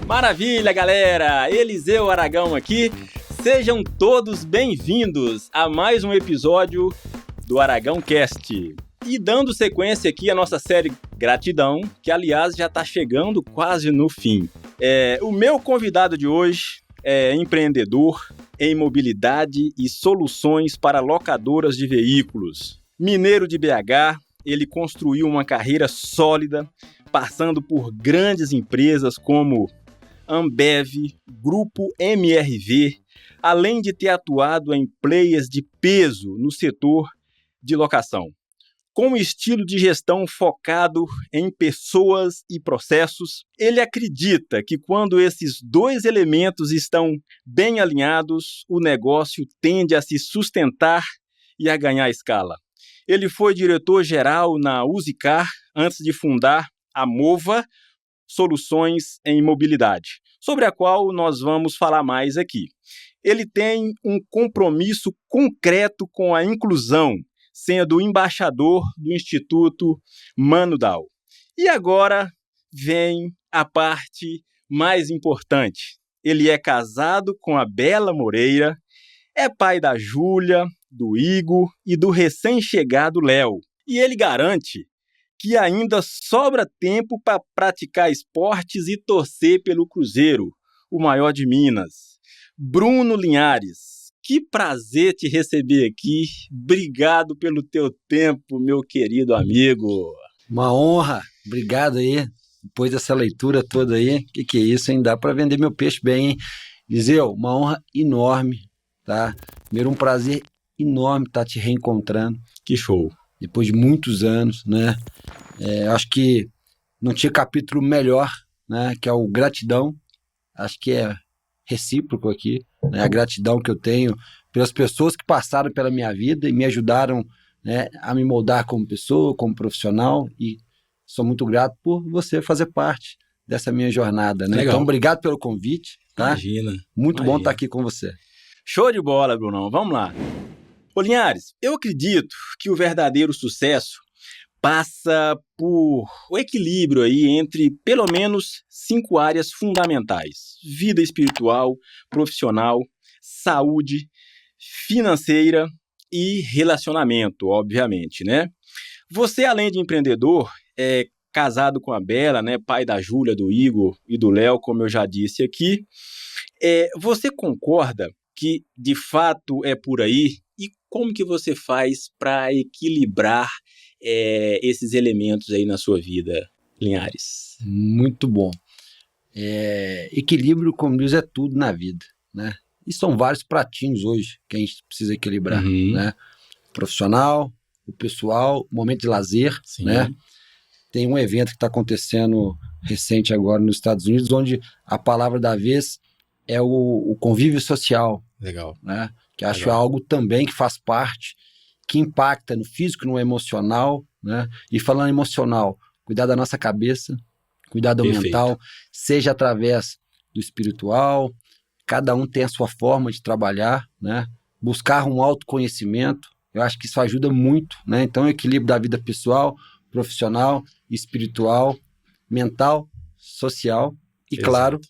Maravilha, galera! Eliseu Aragão aqui. Sejam todos bem-vindos a mais um episódio do Aragão Cast. E dando sequência aqui à nossa série Gratidão, que aliás já está chegando quase no fim. O meu convidado de hoje é empreendedor em mobilidade e soluções para locadoras de veículos. Mineiro de BH, ele construiu uma carreira sólida, passando por grandes empresas como Ambev, Grupo MRV, além de ter atuado em players de peso no setor de locação. Com um estilo de gestão focado em pessoas e processos, ele acredita que quando esses dois elementos estão bem alinhados, o negócio tende a se sustentar e a ganhar escala. Ele foi diretor-geral na Usicar antes de fundar a Mova Soluções em Mobilidade, sobre a qual nós vamos falar mais aqui. Ele tem um compromisso concreto com a inclusão, sendo embaixador do Instituto Mano Dao. E agora vem a parte mais importante. Ele é casado com a Bela Moreira, é pai da Júlia, do Igor e do recém-chegado Léo. E ele garante que ainda sobra tempo para praticar esportes e torcer pelo Cruzeiro, o maior de Minas. Bruno Linhares, que prazer te receber aqui. Obrigado pelo teu tempo, meu querido amigo. Uma honra. Obrigado aí. Depois dessa leitura toda aí, que é isso, hein? Dá para vender meu peixe bem, hein? Eliseu, uma honra enorme, tá? Primeiro, um prazer enorme estar te reencontrando. Que show. Depois de muitos anos, né? Acho que não tinha capítulo melhor, né? Que é o gratidão. Acho que é recíproco aqui, né? A gratidão que eu tenho pelas pessoas que passaram pela minha vida e me ajudaram, né, a me moldar como pessoa, como profissional, e sou muito grato por você fazer parte dessa minha jornada, né? Legal. Então, obrigado pelo convite, tá? Imagina. Muito bom estar aqui com você. Show de bola, Brunão. Vamos lá. Ô Linhares, eu acredito que o verdadeiro sucesso passa por o equilíbrio aí entre pelo menos 5 áreas fundamentais: vida espiritual, profissional, saúde, financeira e relacionamento, obviamente, né? Você, além de empreendedor, é casado com a Bela, né? Pai da Júlia, do Igor e do Léo, como eu já disse aqui. Você concorda que de fato é por aí? E como que você faz para equilibrar esses elementos aí na sua vida, Linhares? Muito bom. Equilíbrio, como diz, é tudo na vida, né? E são vários pratinhos hoje que a gente precisa equilibrar, né? O profissional, o pessoal, o momento de lazer, Sim. Né? Tem um evento que está acontecendo recente agora nos Estados Unidos, onde a palavra da vez é o convívio social. Legal. Né? Que acho algo também que faz parte, que impacta no físico, no emocional, né? E falando em emocional, cuidar da nossa cabeça, cuidar do mental, seja através do espiritual, cada um tem a sua forma de trabalhar, né? Buscar um autoconhecimento, eu acho que isso ajuda muito, né? Então, o equilíbrio da vida pessoal, profissional, espiritual, mental, social e, claro,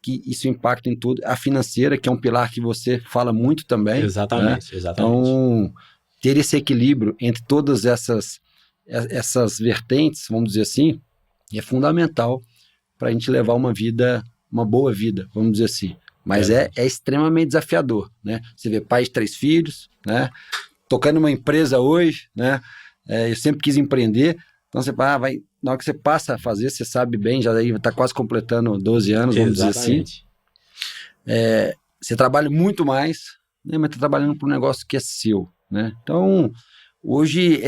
que isso impacta em tudo. A financeira, que é um pilar que você fala muito também. Exatamente, né? exatamente. Então, ter esse equilíbrio entre todas essas vertentes, vamos dizer assim, é fundamental para a gente levar uma boa vida, vamos dizer assim. Mas é extremamente desafiador, né? Você vê pai de 3 filhos, né? Tocando uma empresa hoje, né? Eu sempre quis empreender, então você na hora que você passa a fazer, você sabe bem, já está quase completando 12 anos, vamos dizer assim. Você trabalha muito mais, né, mas está trabalhando para um negócio que é seu, né? Então, hoje,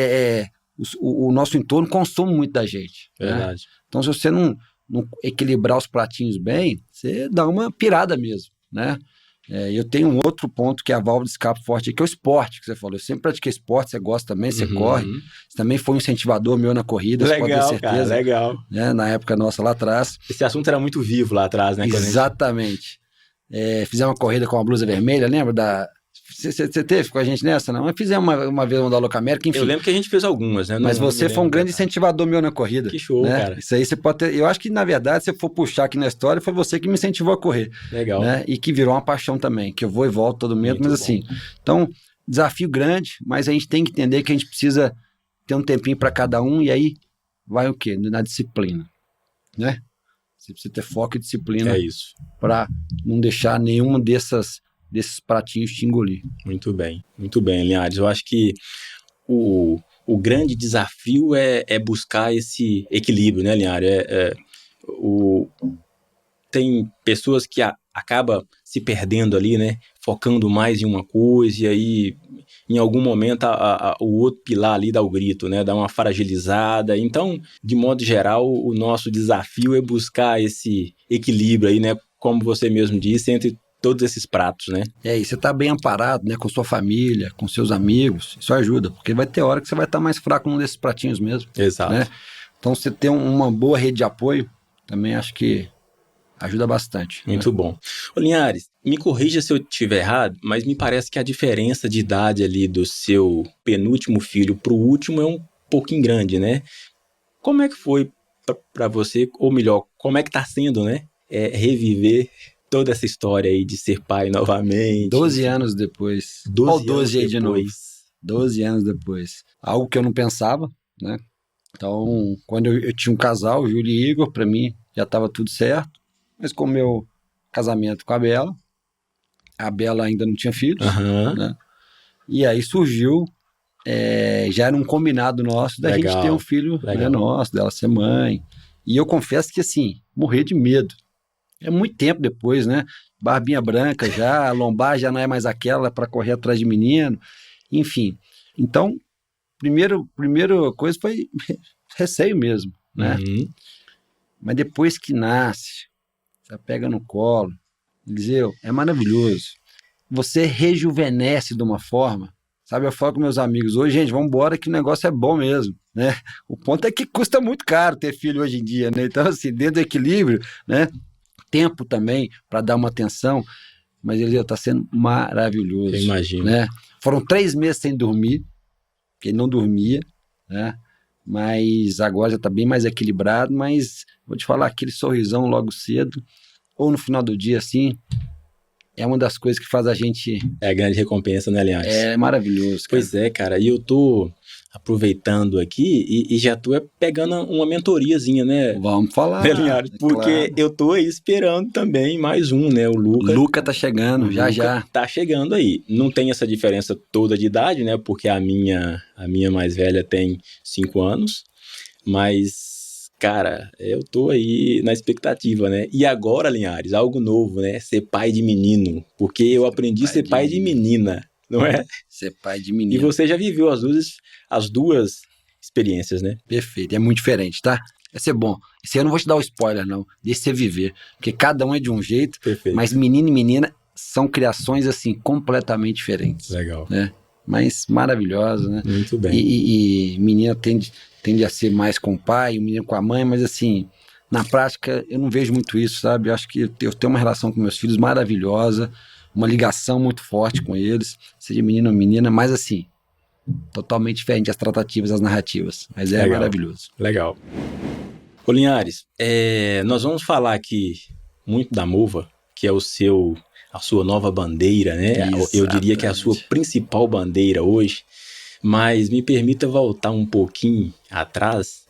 o nosso entorno consome muito da gente. Verdade. Né? Então, se você não equilibrar os pratinhos bem, você dá uma pirada mesmo, né? Eu tenho um outro ponto que é a válvula de escape forte, que é o esporte, que você falou. Eu sempre pratiquei esporte, você gosta também, você corre. Você também foi um incentivador meu na corrida, você pode ter certeza. Cara, legal. Né, na época nossa lá atrás. Esse assunto era muito vivo lá atrás, né? Exatamente. Fizemos uma corrida com a blusa vermelha, lembra? Você teve com a gente nessa, não? Nós fizemos uma vez da Locamérica, enfim. Eu lembro que a gente fez algumas, né? Mas você foi um grande incentivador meu na corrida. Que show, né? cara. Isso aí você pode ter... Eu acho que, na verdade, se eu for puxar aqui na história, foi você que me incentivou a correr. Legal. Né? E que virou uma paixão também, que eu vou e volto todo momento, mas assim... Então, desafio grande, mas a gente tem que entender que a gente precisa ter um tempinho para cada um, e aí vai o quê? Na disciplina, né? Você precisa ter foco e disciplina. É isso. Para não deixar nenhuma desses pratinhos te engolir. Muito bem, Linhares. Eu acho que o grande desafio é buscar esse equilíbrio, né, Linhares? Tem pessoas que acabam se perdendo ali, né? Focando mais em uma coisa, e aí em algum momento o outro pilar ali dá o grito, né? Dá uma fragilizada. Então, de modo geral, o nosso desafio é buscar esse equilíbrio aí, né? Como você mesmo disse, entre todos esses pratos, né? E você tá bem amparado, né? Com sua família, com seus amigos, isso ajuda, porque vai ter hora que você vai estar mais fraco num desses pratinhos mesmo. Exato. Né? Então, você ter uma boa rede de apoio, também acho que ajuda bastante. Muito bom. Ô, Linhares, me corrija se eu estiver errado, mas me parece que a diferença de idade ali do seu penúltimo filho pro último é um pouquinho grande, né? Como é que foi para você, ou melhor, como é que tá sendo, né? Reviver toda essa história aí de ser pai novamente. 12 anos depois. 12 aí de novo. 12 anos depois. Algo que eu não pensava, né? Então, quando eu tinha um casal, Júlio e Igor, para mim já estava tudo certo. Mas com o meu casamento com a Bela ainda não tinha filhos, né? E aí surgiu, já era um combinado nosso da gente ter um filho, né, nosso, dela ser mãe. E eu confesso que, assim, morri de medo. É muito tempo depois, né? Barbinha branca já, a lombar já não é mais aquela para correr atrás de menino, enfim. Então, primeira coisa foi receio mesmo, né? Mas depois que nasce, você pega no colo, Eliseu, é maravilhoso. Você rejuvenesce de uma forma, sabe? Eu falo com meus amigos hoje, gente, vamos embora que o negócio é bom mesmo, né? O ponto é que custa muito caro ter filho hoje em dia, né? Então, assim, dentro do equilíbrio, né? Tempo também para dar uma atenção, mas Eliseu, está sendo maravilhoso. Eu imagino. Né? Foram 3 meses sem dormir, porque ele não dormia, né? Mas agora já está bem mais equilibrado, mas vou te falar, aquele sorrisão logo cedo, ou no final do dia, assim, é uma das coisas que faz a gente... É a grande recompensa, né, Linhares? É maravilhoso, cara. Pois é, cara, e eu tô aproveitando aqui e já tô pegando uma mentoriazinha, né? Vamos falar. Né, Linhares? Porque eu tô aí esperando também mais um, né? O Luca tá chegando, já. Tá chegando aí. Não tem essa diferença toda de idade, né? Porque a minha mais velha tem 5 anos, mas, cara, eu tô aí na expectativa, né? E agora, Linhares, algo novo, né? Ser pai de menino, porque eu aprendi a ser pai de menina. Não é? Ser pai de menino. E você já viveu as duas experiências, né? Perfeito, é muito diferente, tá? Vai ser bom. Esse eu não vou te dar o spoiler, não. Deixa você viver. Porque cada um é de um jeito. Perfeito. Mas menino e menina são criações, assim, completamente diferentes. Legal. Né? Mas maravilhosas, né? Muito bem. E menina tende a ser mais com o pai, o menino com a mãe, mas assim, na prática eu não vejo muito isso, sabe? Eu acho que eu tenho uma relação com meus filhos maravilhosa, uma ligação muito forte com eles, seja menino ou menina, mas assim, totalmente diferente as tratativas, as narrativas, mas é maravilhoso. Legal. Ô Linhares, nós vamos falar aqui muito da Mova, que é a sua nova bandeira, né? Exatamente. Eu diria que é a sua principal bandeira hoje, mas me permita voltar um pouquinho atrás.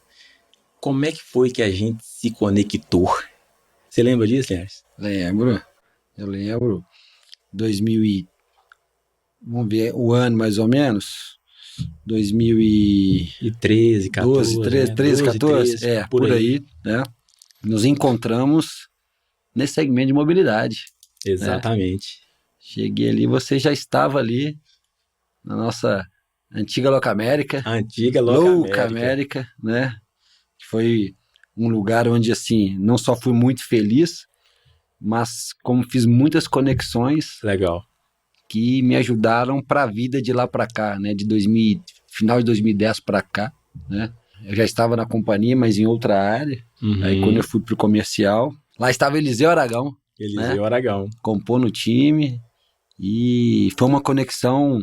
Como é que foi que a gente se conectou? Você lembra disso, Linhares? Eu lembro. 2000 vamos ver o ano mais ou menos, 2013, 14, 13, 14, por aí, né? Nos encontramos nesse segmento de mobilidade. Exatamente. Né? Cheguei ali, você já estava ali na nossa antiga Locamérica. Locamérica, né? Foi um lugar onde, assim, não só fui muito feliz, mas como fiz muitas conexões. Legal. Que me ajudaram para a vida de lá para cá, né? Final de 2010 para cá, né? Eu já estava na companhia, mas em outra área. Aí quando eu fui pro comercial, lá estava Eliseu Aragão. Aragão. Compôs no time. E foi uma conexão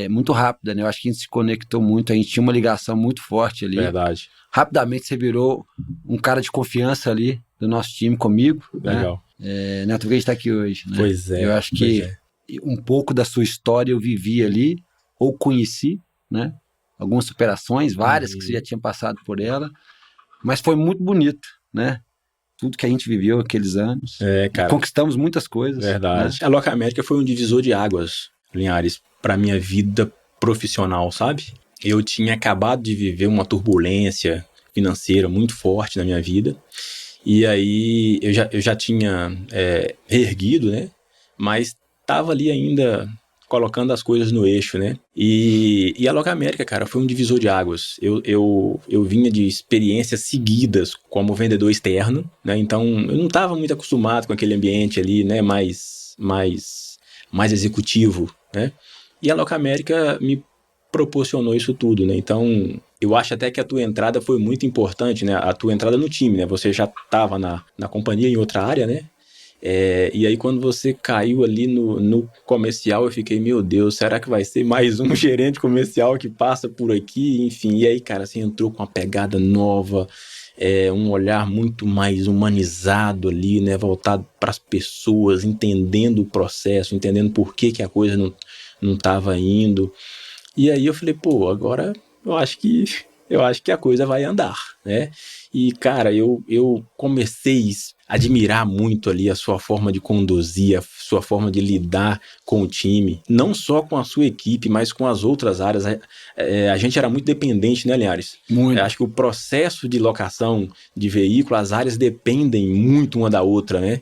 muito rápida, né? Eu acho que a gente se conectou muito, a gente tinha uma ligação muito forte ali. Verdade. Rapidamente você virou um cara de confiança ali do nosso time comigo. Legal. Né? Não é porque a gente tá aqui hoje, né? Pois é. Eu acho que um pouco da sua história eu vivi ali, ou conheci, né? Algumas superações, várias que você já tinha passado por ela, mas foi muito bonito, né? Tudo que a gente viveu aqueles anos. Cara. Conquistamos muitas coisas. Verdade. Né? A Loca América foi um divisor de águas, Linhares, para minha vida profissional, sabe? Eu tinha acabado de viver uma turbulência financeira muito forte na minha vida. E aí eu já tinha reerguido, né? Mas estava ali ainda colocando as coisas no eixo, né? E a Loca América, cara, foi um divisor de águas. Eu vinha de experiências seguidas como vendedor externo, né? Então eu não estava muito acostumado com aquele ambiente ali, né? Mais executivo, né? E a Loca América me proporcionou isso tudo, né? Então eu acho até que a tua entrada foi muito importante, né? A tua entrada no time, né? Você já estava na companhia em outra área, né? E aí quando você caiu ali no comercial, eu fiquei, meu Deus, será que vai ser mais um gerente comercial que passa por aqui? Enfim, e aí, cara, você entrou com uma pegada nova, um olhar muito mais humanizado ali, né? Voltado para as pessoas, entendendo o processo, entendendo por que a coisa não estava indo. E aí eu falei, pô, agora eu acho que a coisa vai andar, né? E, cara, eu comecei a admirar muito ali a sua forma de conduzir, a sua forma de lidar com o time, não só com a sua equipe, mas com as outras áreas. A gente era muito dependente, né, Linhares? Muito. Acho que o processo de locação de veículo, as áreas dependem muito uma da outra, né?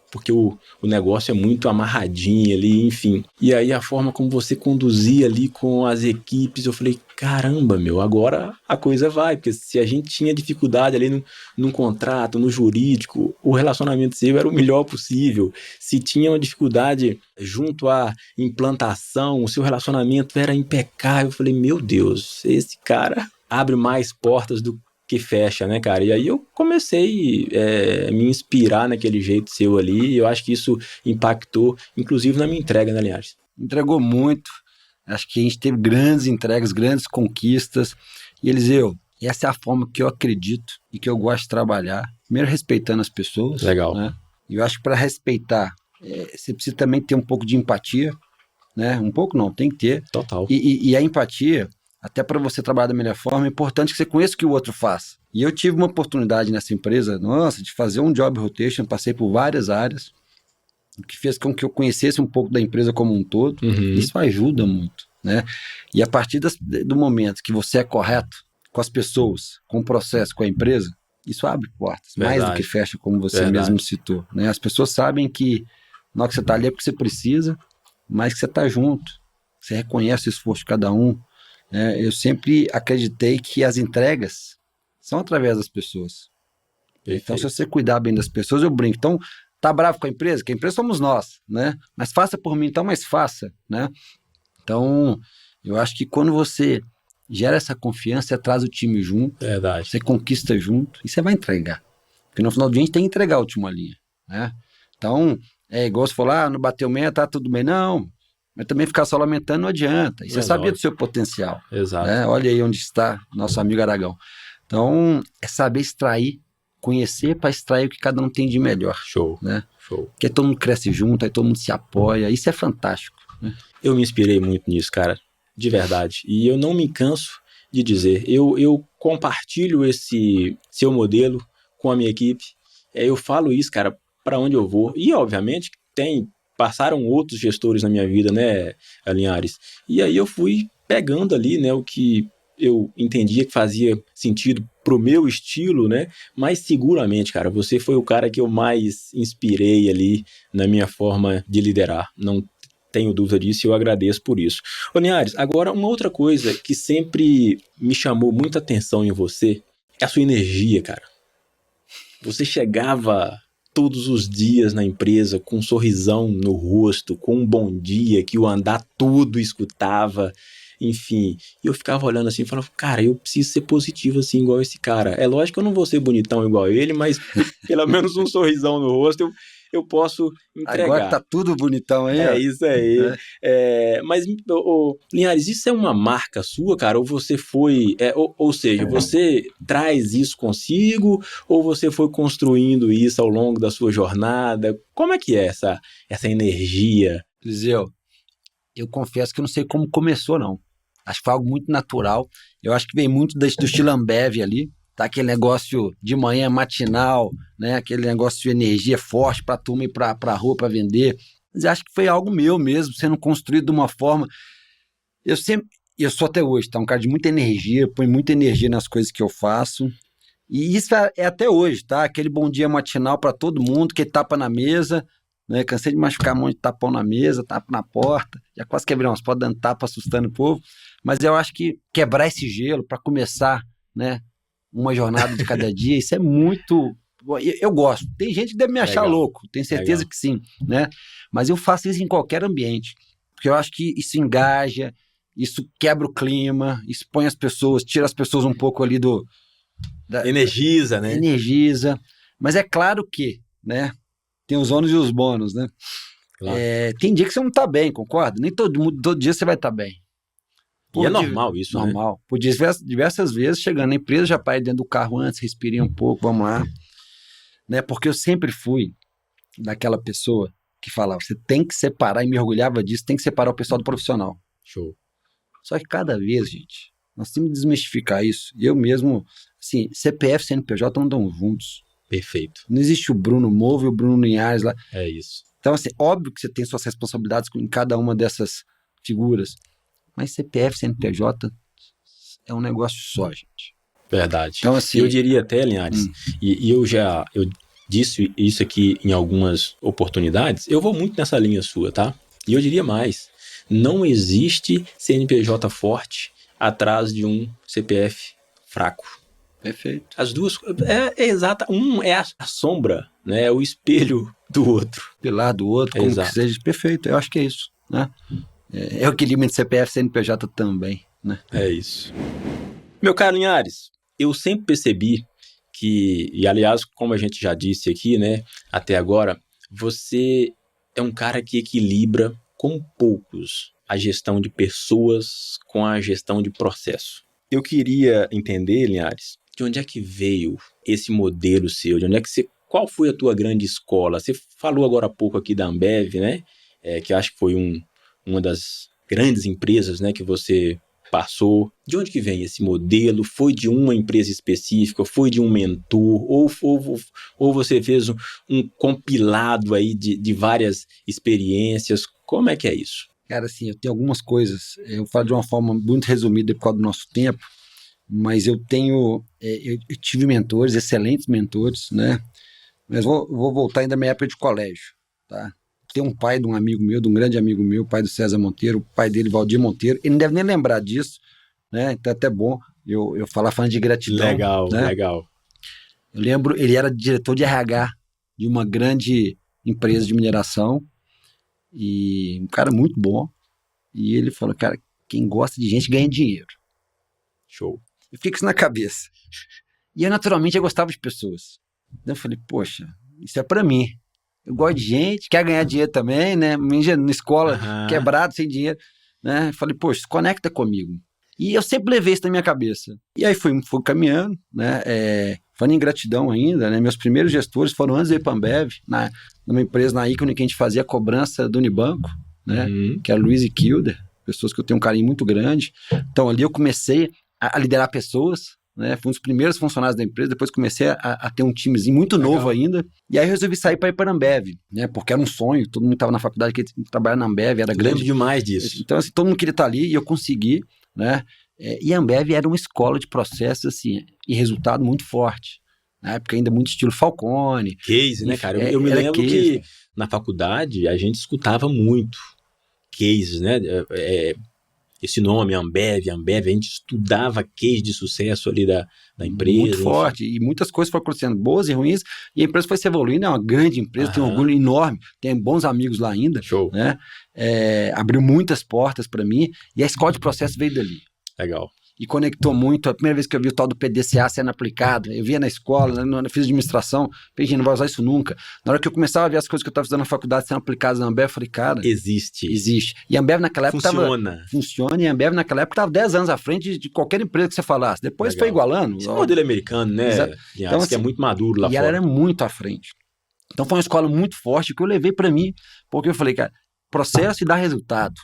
Porque o negócio é muito amarradinho ali, enfim. E aí a forma como você conduzia ali com as equipes, eu falei, caramba, meu, agora a coisa vai. Porque se a gente tinha dificuldade ali num contrato, no jurídico, o relacionamento seu era o melhor possível. Se tinha uma dificuldade junto à implantação, o seu relacionamento era impecável. Eu falei, meu Deus, esse cara abre mais portas do que fecha, né, cara? E aí eu comecei a me inspirar naquele jeito seu ali, e eu acho que isso impactou, inclusive na minha entrega, né, Linhares? Entregou muito, acho que a gente teve grandes entregas, grandes conquistas, e Eliseu, essa é a forma que eu acredito e que eu gosto de trabalhar, primeiro respeitando as pessoas. Legal. Né? E eu acho que para respeitar, você precisa também ter um pouco de empatia, né? Um pouco não, tem que ter. Total. E a empatia, até para você trabalhar da melhor forma, é importante que você conheça o que o outro faz. E eu tive uma oportunidade nessa empresa, de fazer um job rotation, passei por várias áreas, o que fez com que eu conhecesse um pouco da empresa como um todo. Isso ajuda muito, né? E a partir do momento que você é correto com as pessoas, com o processo, com a empresa, isso abre portas, mais do que fecha, como você mesmo citou, né? As pessoas sabem que na hora que você está ali é porque você precisa, mas que você está junto, você reconhece o esforço de cada um. Eu sempre acreditei que as entregas são através das pessoas. Perfeito. Então, se você cuidar bem das pessoas, eu brinco. Então, tá bravo com a empresa? Que a empresa somos nós, né? Mas faça por mim, então, mas faça, né? Então, eu acho que quando você gera essa confiança, você traz o time junto, Verdade. Você conquista junto e você vai entregar. Porque no final do dia a gente tem que entregar a última linha, né? Então, igual você falou, não bateu meta, tá tudo bem. Não, mas também ficar só lamentando não adianta. E você sabia do seu potencial. Exato. Né? Olha aí onde está nosso amigo Aragão. Então, é saber extrair, conhecer para extrair o que cada um tem de melhor. Show. Né? Show. Porque todo mundo cresce junto, aí todo mundo se apoia. Isso é fantástico. Né? Eu me inspirei muito nisso, cara. De verdade. E eu não me canso de dizer. Eu compartilho esse seu modelo com a minha equipe. Eu falo isso, cara, para onde eu vou. E, obviamente, passaram outros gestores na minha vida, né, Linhares? E aí eu fui pegando ali, né, o que eu entendia que fazia sentido pro meu estilo, né? Mas seguramente, cara, você foi o cara que eu mais inspirei ali na minha forma de liderar. Não tenho dúvida disso e eu agradeço por isso. Ô, Linhares, agora uma outra coisa que sempre me chamou muita atenção em você é a sua energia, cara. Você chegava todos os dias na empresa com um sorrisão no rosto, com um bom dia que o andar tudo escutava, enfim. E eu ficava olhando assim e falava, cara, eu preciso ser positivo assim, igual esse cara. É lógico que eu não vou ser bonitão igual ele, mas pelo menos um sorrisão no rosto eu posso entregar. Agora tá tudo bonitão aí. É isso aí. Mas, Linhares, isso é uma marca sua, cara? Ou você foi... ou seja, você traz isso consigo ou você foi construindo isso ao longo da sua jornada? Como é que é essa energia? Eliseu, eu confesso que eu não sei como começou, não. Acho que foi algo muito natural. Eu acho que vem muito do estilo Ambev ali. Tá aquele negócio de manhã matinal, né? Aquele negócio de energia forte para a turma ir para a rua para vender. Mas eu acho que foi algo meu mesmo, sendo construído de uma forma... Eu sou até hoje, tá? Um cara de muita energia, põe muita energia nas coisas que eu faço. E isso é até hoje, tá? Aquele bom dia matinal para todo mundo, que tapa na mesa, né? Cansei de machucar um monte de tapão na mesa, tapa na porta. Já quase quebrei umas portas dando tapa, assustando o povo. Mas eu acho que quebrar esse gelo para começar, né? Uma jornada de cada dia, isso é muito... Eu gosto. Tem gente que deve me achar louco, tenho certeza que sim, né? Mas eu faço isso em qualquer ambiente, porque eu acho que isso engaja, isso quebra o clima, isso põe as pessoas, tira as pessoas um pouco ali energiza, né? Energiza. Mas é claro que, né? Tem os ônus e os bônus, né? Claro. Tem dia que você não tá bem, concorda? Nem todo dia você vai estar bem. E é normal isso, né? Normal. Por diversas vezes, chegando na empresa, já parei dentro do carro antes, respirei um pouco, vamos lá. Né? Porque eu sempre fui daquela pessoa que falava, você tem que separar, e me orgulhava disso, tem que separar o pessoal do profissional. Show. Só que cada vez, gente, nós temos que desmistificar isso. Eu mesmo, assim, CPF e CNPJ andam juntos. Perfeito. Não existe o Bruno Movo e o Bruno Linhares lá. É isso. Então, assim, óbvio que você tem suas responsabilidades em cada uma dessas figuras. Mas CPF, CNPJ é um negócio só, gente. Verdade. Então, assim, eu diria até, Linhares, e eu disse isso aqui em algumas oportunidades, eu vou muito nessa linha sua, tá? E eu diria mais, não existe CNPJ forte atrás de um CPF fraco. Perfeito. As duas, exata, um é a sombra, né? É o espelho do outro. Pilar do outro, como que seja, perfeito, eu acho que é isso, né? É o equilíbrio entre CPF e CNPJ também, né? É isso. Meu caro Linhares, eu sempre percebi que, e aliás, como a gente já disse aqui, né, até agora, você é um cara que equilibra com poucos a gestão de pessoas com a gestão de processo. Eu queria entender, Linhares, de onde é que veio esse modelo seu, de onde é que qual foi a tua grande escola? Você falou agora há pouco aqui da Ambev, né, que eu acho que foi uma das grandes empresas, né, que você passou. De onde que vem esse modelo? Foi de uma empresa específica? Foi de um mentor? Ou você fez um compilado aí de várias experiências? Como é que é isso? Cara, assim, eu tenho algumas coisas. Eu falo de uma forma muito resumida por causa do nosso tempo, mas eu tive mentores, excelentes mentores, né? Mas vou voltar ainda à minha época de colégio, tá? Tem um pai de um amigo meu, de um grande amigo meu, pai do César Monteiro, o pai dele, Valdir Monteiro, ele não deve nem lembrar disso, né? Então é até bom eu falar falando de gratidão. Legal, né? Legal. Eu lembro, ele era diretor de RH de uma grande empresa de mineração e um cara muito bom. E ele falou, cara, quem gosta de gente ganha dinheiro. Show. Eu fico isso na cabeça. E eu, naturalmente, eu gostava de pessoas. Então eu falei, poxa, isso é pra mim. Eu gosto de gente, quer ganhar dinheiro também, né? Na escola, quebrado, sem dinheiro, né? Falei, poxa, se conecta comigo. E eu sempre levei isso na minha cabeça. E aí fui caminhando, né? Falando em gratidão ainda, né? Meus primeiros gestores foram antes de ir para a Ambev, numa empresa na Ícone que a gente fazia a cobrança do Unibanco, né? Que era Luiz e Kilder, pessoas que eu tenho um carinho muito grande. Então ali eu comecei a liderar pessoas, né? Fui um dos primeiros funcionários da empresa, depois comecei a ter um timezinho muito novo ainda, e aí eu resolvi sair para ir para a Ambev, né? Porque era um sonho, todo mundo estava na faculdade que trabalhar na Ambev, era grande. Lembro demais disso. Então assim, todo mundo queria estar ali e eu consegui, né? E a Ambev era uma escola de processos assim, e resultado muito forte. Na época ainda muito estilo Falcone. Case, né, cara? Eu me lembro que na faculdade a gente escutava muito cases, né? Esse nome, Ambev, a gente estudava case de sucesso ali da empresa. Muito forte, e muitas coisas foram acontecendo, boas e ruins, e a empresa foi se evoluindo, é uma grande empresa, tem um orgulho enorme, tem bons amigos lá ainda. Show. Né? Abriu muitas portas para mim, e a escola de processo veio dali. Legal. e conectou muito. A primeira vez que eu vi o tal do PDCA sendo aplicado, eu via na escola, eu fiz administração, pensei, não vou usar isso nunca. Na hora que eu começava a ver as coisas que eu estava estudando na faculdade sendo aplicadas na Ambev, eu falei, cara... Existe. E a Ambev naquela época funciona, e a Ambev naquela época estava 10 anos à frente de qualquer empresa que você falasse. Depois foi igualando. Esse é um modelo americano, né? Então, assim, que é muito maduro lá fora. E ela era muito à frente. Então foi uma escola muito forte que eu levei para mim, porque eu falei, cara, processo e dar resultado.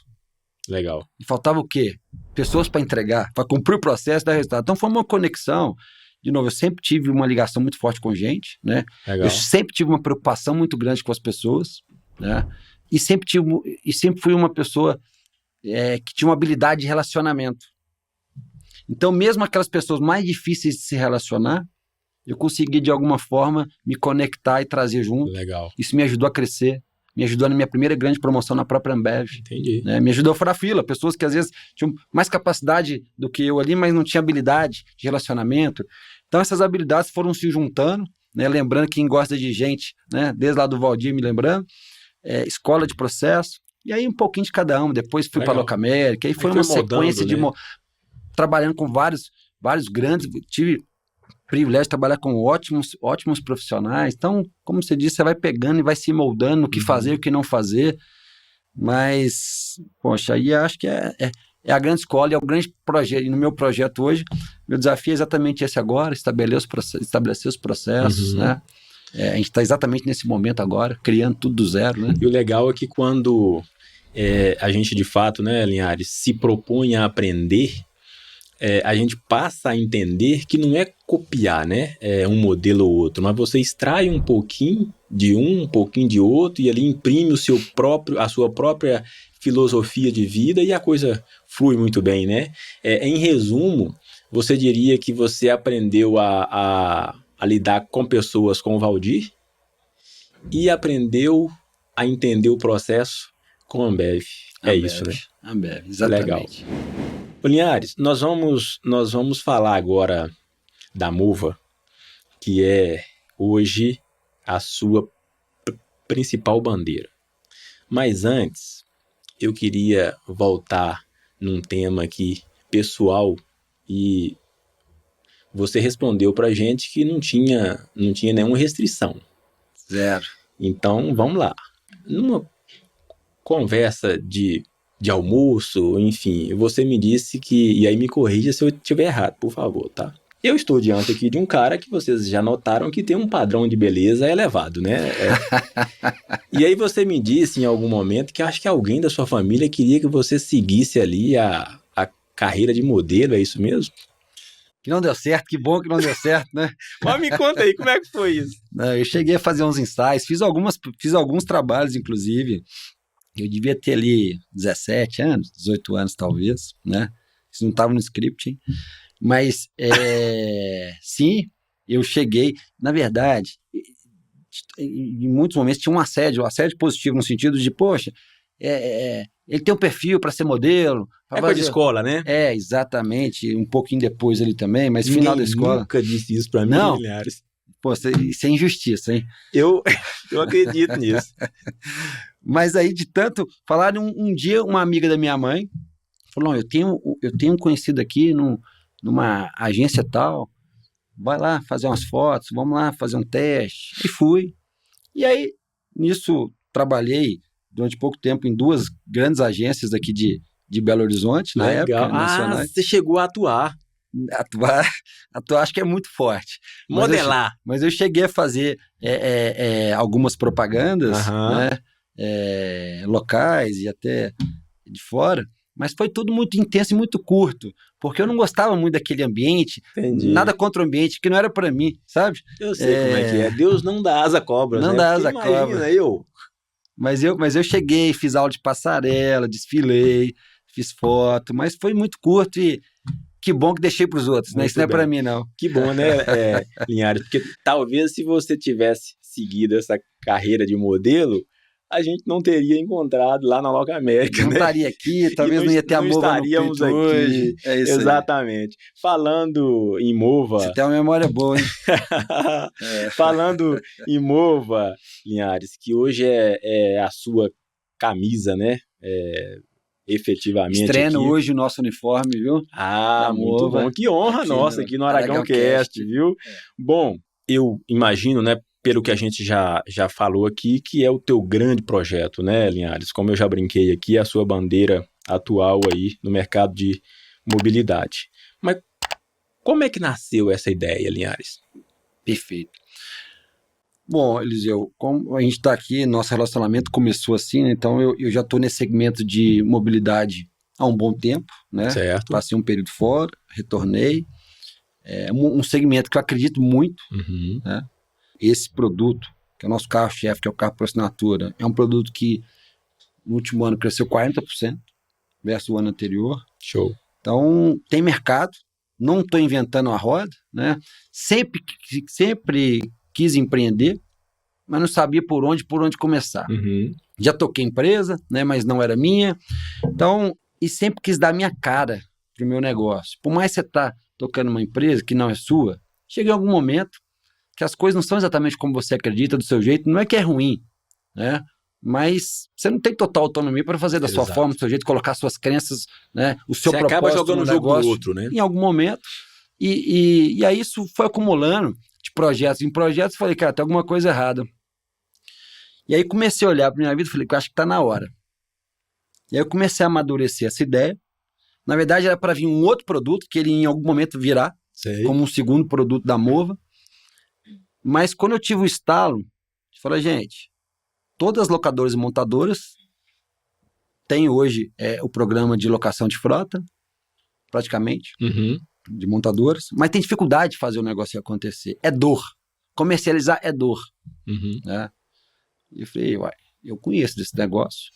Legal. E faltava o quê? Pessoas para entregar, para cumprir o processo e dar resultado. Então foi uma conexão. De novo, eu sempre tive uma ligação muito forte com gente, né? Legal. Eu sempre tive uma preocupação muito grande com as pessoas, né? E sempre fui uma pessoa que tinha uma habilidade de relacionamento. Então, mesmo aquelas pessoas mais difíceis de se relacionar, eu consegui, de alguma forma, me conectar e trazer junto. Legal. Isso me ajudou a crescer, me ajudou na minha primeira grande promoção na própria Ambev. Entendi. Né? Me ajudou a furar fila. Pessoas que, às vezes, tinham mais capacidade do que eu ali, mas não tinham habilidade de relacionamento. Então, essas habilidades foram se juntando, né? Lembrando quem gosta de gente, né? Desde lá do Valdir, me lembrando, escola de processo, e aí um pouquinho de cada um. Depois fui para a Locamérica, aí foi uma sequência de... trabalhando com vários grandes... Tive privilégio de trabalhar com ótimos profissionais. Então, como você disse, você vai pegando e vai se moldando o que fazer e o que não fazer. Mas, poxa, aí acho que é a grande escola, é o grande projeto. E no meu projeto hoje, meu desafio é exatamente esse agora, estabelecer os processos, né? A gente está exatamente nesse momento agora, criando tudo do zero, né? E o legal é que quando a gente, de fato, né, Linhares, se propõe a aprender... a gente passa a entender que não é copiar, né, um modelo ou outro, mas você extrai um pouquinho de um pouquinho de outro e ali imprime a sua própria filosofia de vida e a coisa flui muito bem, né? Em resumo, você diria que você aprendeu a lidar com pessoas como o Valdir e aprendeu a entender o processo com a Ambev. Isso, né? Ambev, exatamente. Legal. Linhares, nós vamos falar agora da Mova, que é hoje a sua principal bandeira. Mas antes, eu queria voltar num tema aqui pessoal e você respondeu pra gente que não tinha nenhuma restrição. Zero. Então, vamos lá. Numa conversa de almoço, enfim, você me disse que... E aí me corrija se eu estiver errado, por favor, tá? Eu estou diante aqui de um cara que vocês já notaram que tem um padrão de beleza elevado, né? E aí você me disse em algum momento que acho que alguém da sua família queria que você seguisse ali a carreira de modelo, é isso mesmo? Que não deu certo, que bom que não deu certo, né? Mas me conta aí, como é que foi isso? Eu cheguei a fazer uns ensaios, fiz alguns trabalhos, inclusive... Eu devia ter ali 17 anos, 18 anos talvez, né? Isso não estava no script, hein? Mas, sim, eu cheguei... Na verdade, em muitos momentos tinha um assédio positivo no sentido de, poxa, ele tem um perfil para ser modelo. Época de escola, né? Exatamente. Um pouquinho depois ali também, mas final da escola... nunca disse isso para mim, não. Linhares. Pô, isso é injustiça, hein? Eu acredito nisso. Mas aí, de tanto falar, um dia uma amiga da minha mãe falou, eu tenho um conhecido aqui numa agência tal, vai lá fazer umas fotos, vamos lá fazer um teste. E fui. E aí, nisso, trabalhei durante pouco tempo em 2 grandes agências aqui de Belo Horizonte, na época, nacionais. Você chegou a atuar. Atuar acho que é muito forte. Modelar. Mas eu cheguei a fazer algumas propagandas, né? Locais e até de fora, mas foi tudo muito intenso e muito curto, porque eu não gostava muito daquele ambiente. Entendi. Nada contra o ambiente, que não era para mim, sabe? Eu sei como é que é. Deus não dá asa à cobra, não né? dá asa à cobra. Mas eu cheguei, fiz aula de passarela, desfilei, fiz foto, mas foi muito curto e que bom que deixei para os outros, né? Isso não é para mim, não. Que bom, né, Linhares? Porque talvez se você tivesse seguido essa carreira de modelo, a gente não teria encontrado lá na Locamérica, não estaria aqui, talvez não ia ter a Mova no peito hoje. É isso. Exatamente. Aí. Falando em Mova... Você tem uma memória boa, hein? Falando em Mova, Linhares, que hoje é a sua camisa, né? efetivamente Estreando aqui. hoje o nosso uniforme, viu? Ah, muito bom. Que honra nossa aqui no Aragão Cast, viu? Bom, eu imagino, né, pelo que a gente já falou aqui, que é o teu grande projeto, né, Linhares? Como eu já brinquei aqui, a sua bandeira atual aí no mercado de mobilidade. Mas como é que nasceu essa ideia, Linhares? Perfeito. Bom, Eliseu, como a gente está aqui, nosso relacionamento começou assim, né? Então eu já estou nesse segmento de mobilidade há um bom tempo, né? Certo. Passei um período fora, retornei. É um segmento que eu acredito muito, né? Esse produto, que é o nosso carro-chefe, que é o carro por assinatura, é um produto que no último ano cresceu 40% versus o ano anterior. Show. Então, tem mercado, não estou inventando a roda, né? Sempre quis empreender, mas não sabia por onde começar. Já toquei empresa, né? Mas não era minha. Então, e sempre quis dar minha cara pro meu negócio. Por mais que você tá tocando uma empresa que não é sua, chega em algum momento que as coisas não são exatamente como você acredita, do seu jeito. Não é que é ruim, né? Mas você não tem total autonomia para fazer da sua forma, do seu jeito, colocar suas crenças, né? O seu propósito acaba jogando no o jogo negócio, do outro, né? Em algum momento. E aí isso foi acumulando de projetos em projetos. Falei, cara, tem alguma coisa errada. E aí comecei a olhar para minha vida e falei, eu acho que está na hora. E aí eu comecei a amadurecer essa ideia. Na verdade, era para vir um outro produto, que ele em algum momento virá como um segundo produto da Mova. Mas quando eu tive o estalo, eu falei, gente, todas as locadoras e montadoras têm hoje o programa de locação de frota, praticamente, de montadoras, mas tem dificuldade de fazer o negócio acontecer. É dor. Comercializar é dor. Né? E eu falei, uai, eu conheço desse negócio,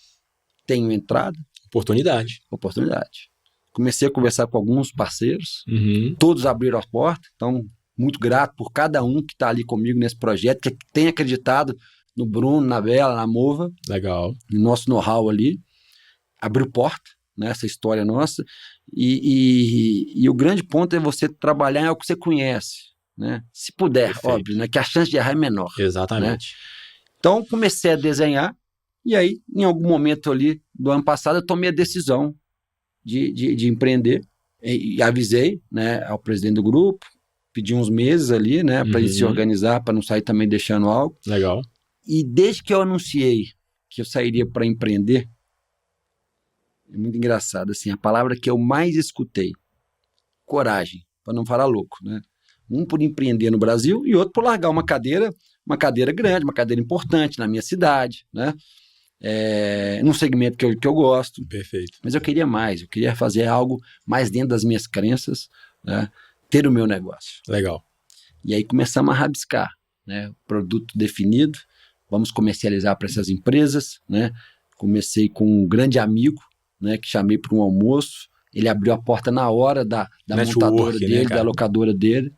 tenho entrada. Oportunidade. Comecei a conversar com alguns parceiros, todos abriram as portas, então muito grato por cada um que está ali comigo nesse projeto, que tem acreditado no Bruno, na Bela, na Mova. Legal. No nosso know-how ali, abriu porta, né, essa história nossa, e o grande ponto é você trabalhar em algo que você conhece, né? Se puder, perfeito. Óbvio, né, que a chance de errar é menor. Exatamente. Né? Então comecei a desenhar, e aí em algum momento ali do ano passado eu tomei a decisão de empreender, e avisei, né, ao presidente do grupo, pedi uns meses ali, né, para ele se organizar, para não sair também deixando algo. Legal. E desde que eu anunciei que eu sairia para empreender, é muito engraçado, assim, a palavra que eu mais escutei, coragem, para não falar louco, né? Um por empreender no Brasil e outro por largar uma cadeira grande, uma cadeira importante na minha cidade, né? Num segmento que eu gosto. Perfeito. Mas eu queria mais, eu queria fazer algo mais dentro das minhas crenças, né? Ter o meu negócio. Legal. E aí começamos a rabiscar, né? Produto definido, vamos comercializar para essas empresas, né? Comecei com um grande amigo, né? Que chamei para um almoço, ele abriu a porta na hora da montadora dele, né, da locadora dele,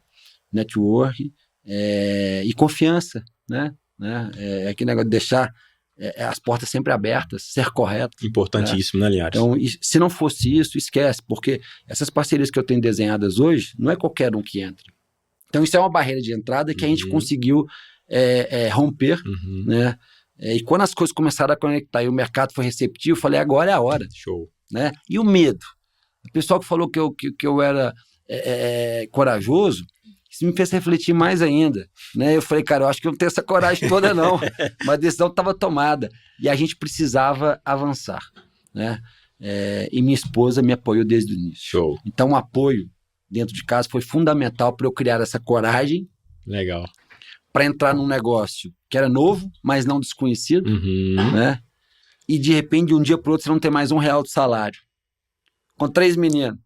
network, e confiança, né? Aquele negócio de deixar as portas sempre abertas, ser correto. Importantíssimo, né, Linhares? Então, se não fosse isso, esquece, porque essas parcerias que eu tenho desenhadas hoje, não é qualquer um que entra. Então, isso é uma barreira de entrada que a gente conseguiu romper, né? E quando as coisas começaram a conectar e o mercado foi receptivo, eu falei, agora é a hora. Show. Né? E o medo? O pessoal que falou que eu era corajoso, isso me fez refletir mais ainda, né? Eu falei, cara, eu acho que eu não tenho essa coragem toda não, mas a decisão estava tomada e a gente precisava avançar, né? E minha esposa me apoiou desde o início. Show. Então o apoio dentro de casa foi fundamental para eu criar essa coragem. Legal. Para entrar num negócio que era novo, mas não desconhecido, né? E de repente, de um dia para o outro, você não tem mais R$1 de salário. Com 3 meninos.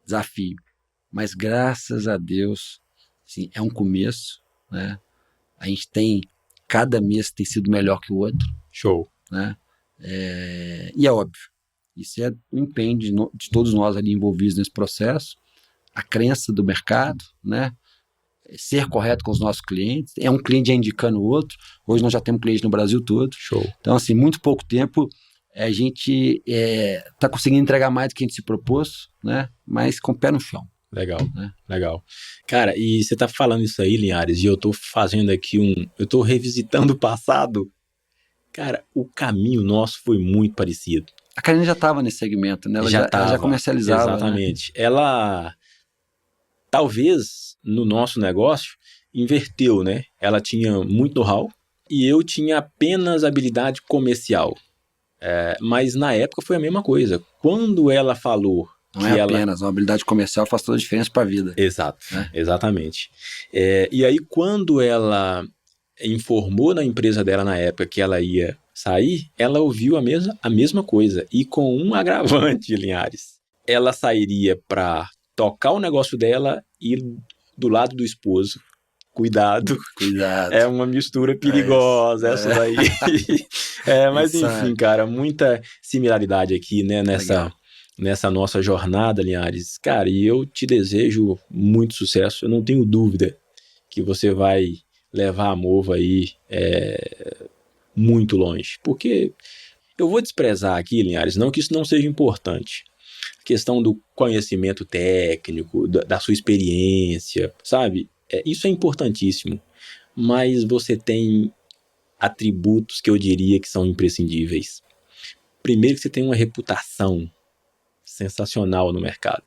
Desafio. Mas graças a Deus, assim, é um começo, né? A gente tem, cada mês tem sido melhor que o outro. Show. Né? E é óbvio, isso é o empenho de todos nós ali envolvidos nesse processo, a crença do mercado, né? Ser correto com os nossos clientes, é um cliente já indicando o outro, hoje nós já temos cliente no Brasil todo. Show. Então, assim, muito pouco tempo, a gente está conseguindo entregar mais do que a gente se propôs, né? Mas com o pé no chão. Legal, né? Legal. Cara, e você tá falando isso aí, Linhares, e eu tô fazendo aqui eu tô revisitando o passado. Cara, o caminho nosso foi muito parecido. A Carine já estava nesse segmento, né? Ela já comercializava. Exatamente. Né? Ela, talvez, no nosso negócio, inverteu, né? Ela tinha muito know-how e eu tinha apenas habilidade comercial. Mas na época foi a mesma coisa. Quando ela falou não é apenas, uma habilidade comercial faz toda a diferença para a vida. Exato, exatamente. E aí quando ela informou na empresa dela na época que ela ia sair, ela ouviu a mesma coisa. E com um agravante, Linhares. Ela sairia para tocar o negócio dela e do lado do esposo. Cuidado. É uma mistura perigosa essa daí. Mas enfim, cara, muita similaridade aqui, né, nessa nossa jornada, Linhares. Cara, e eu te desejo muito sucesso. Eu não tenho dúvida que você vai levar a Mova aí muito longe. Porque eu vou desprezar aqui, Linhares, não que isso não seja importante. A questão do conhecimento técnico, da sua experiência, sabe? Isso é importantíssimo. Mas você tem atributos que eu diria que são imprescindíveis. Primeiro que você tem uma reputação sensacional no mercado.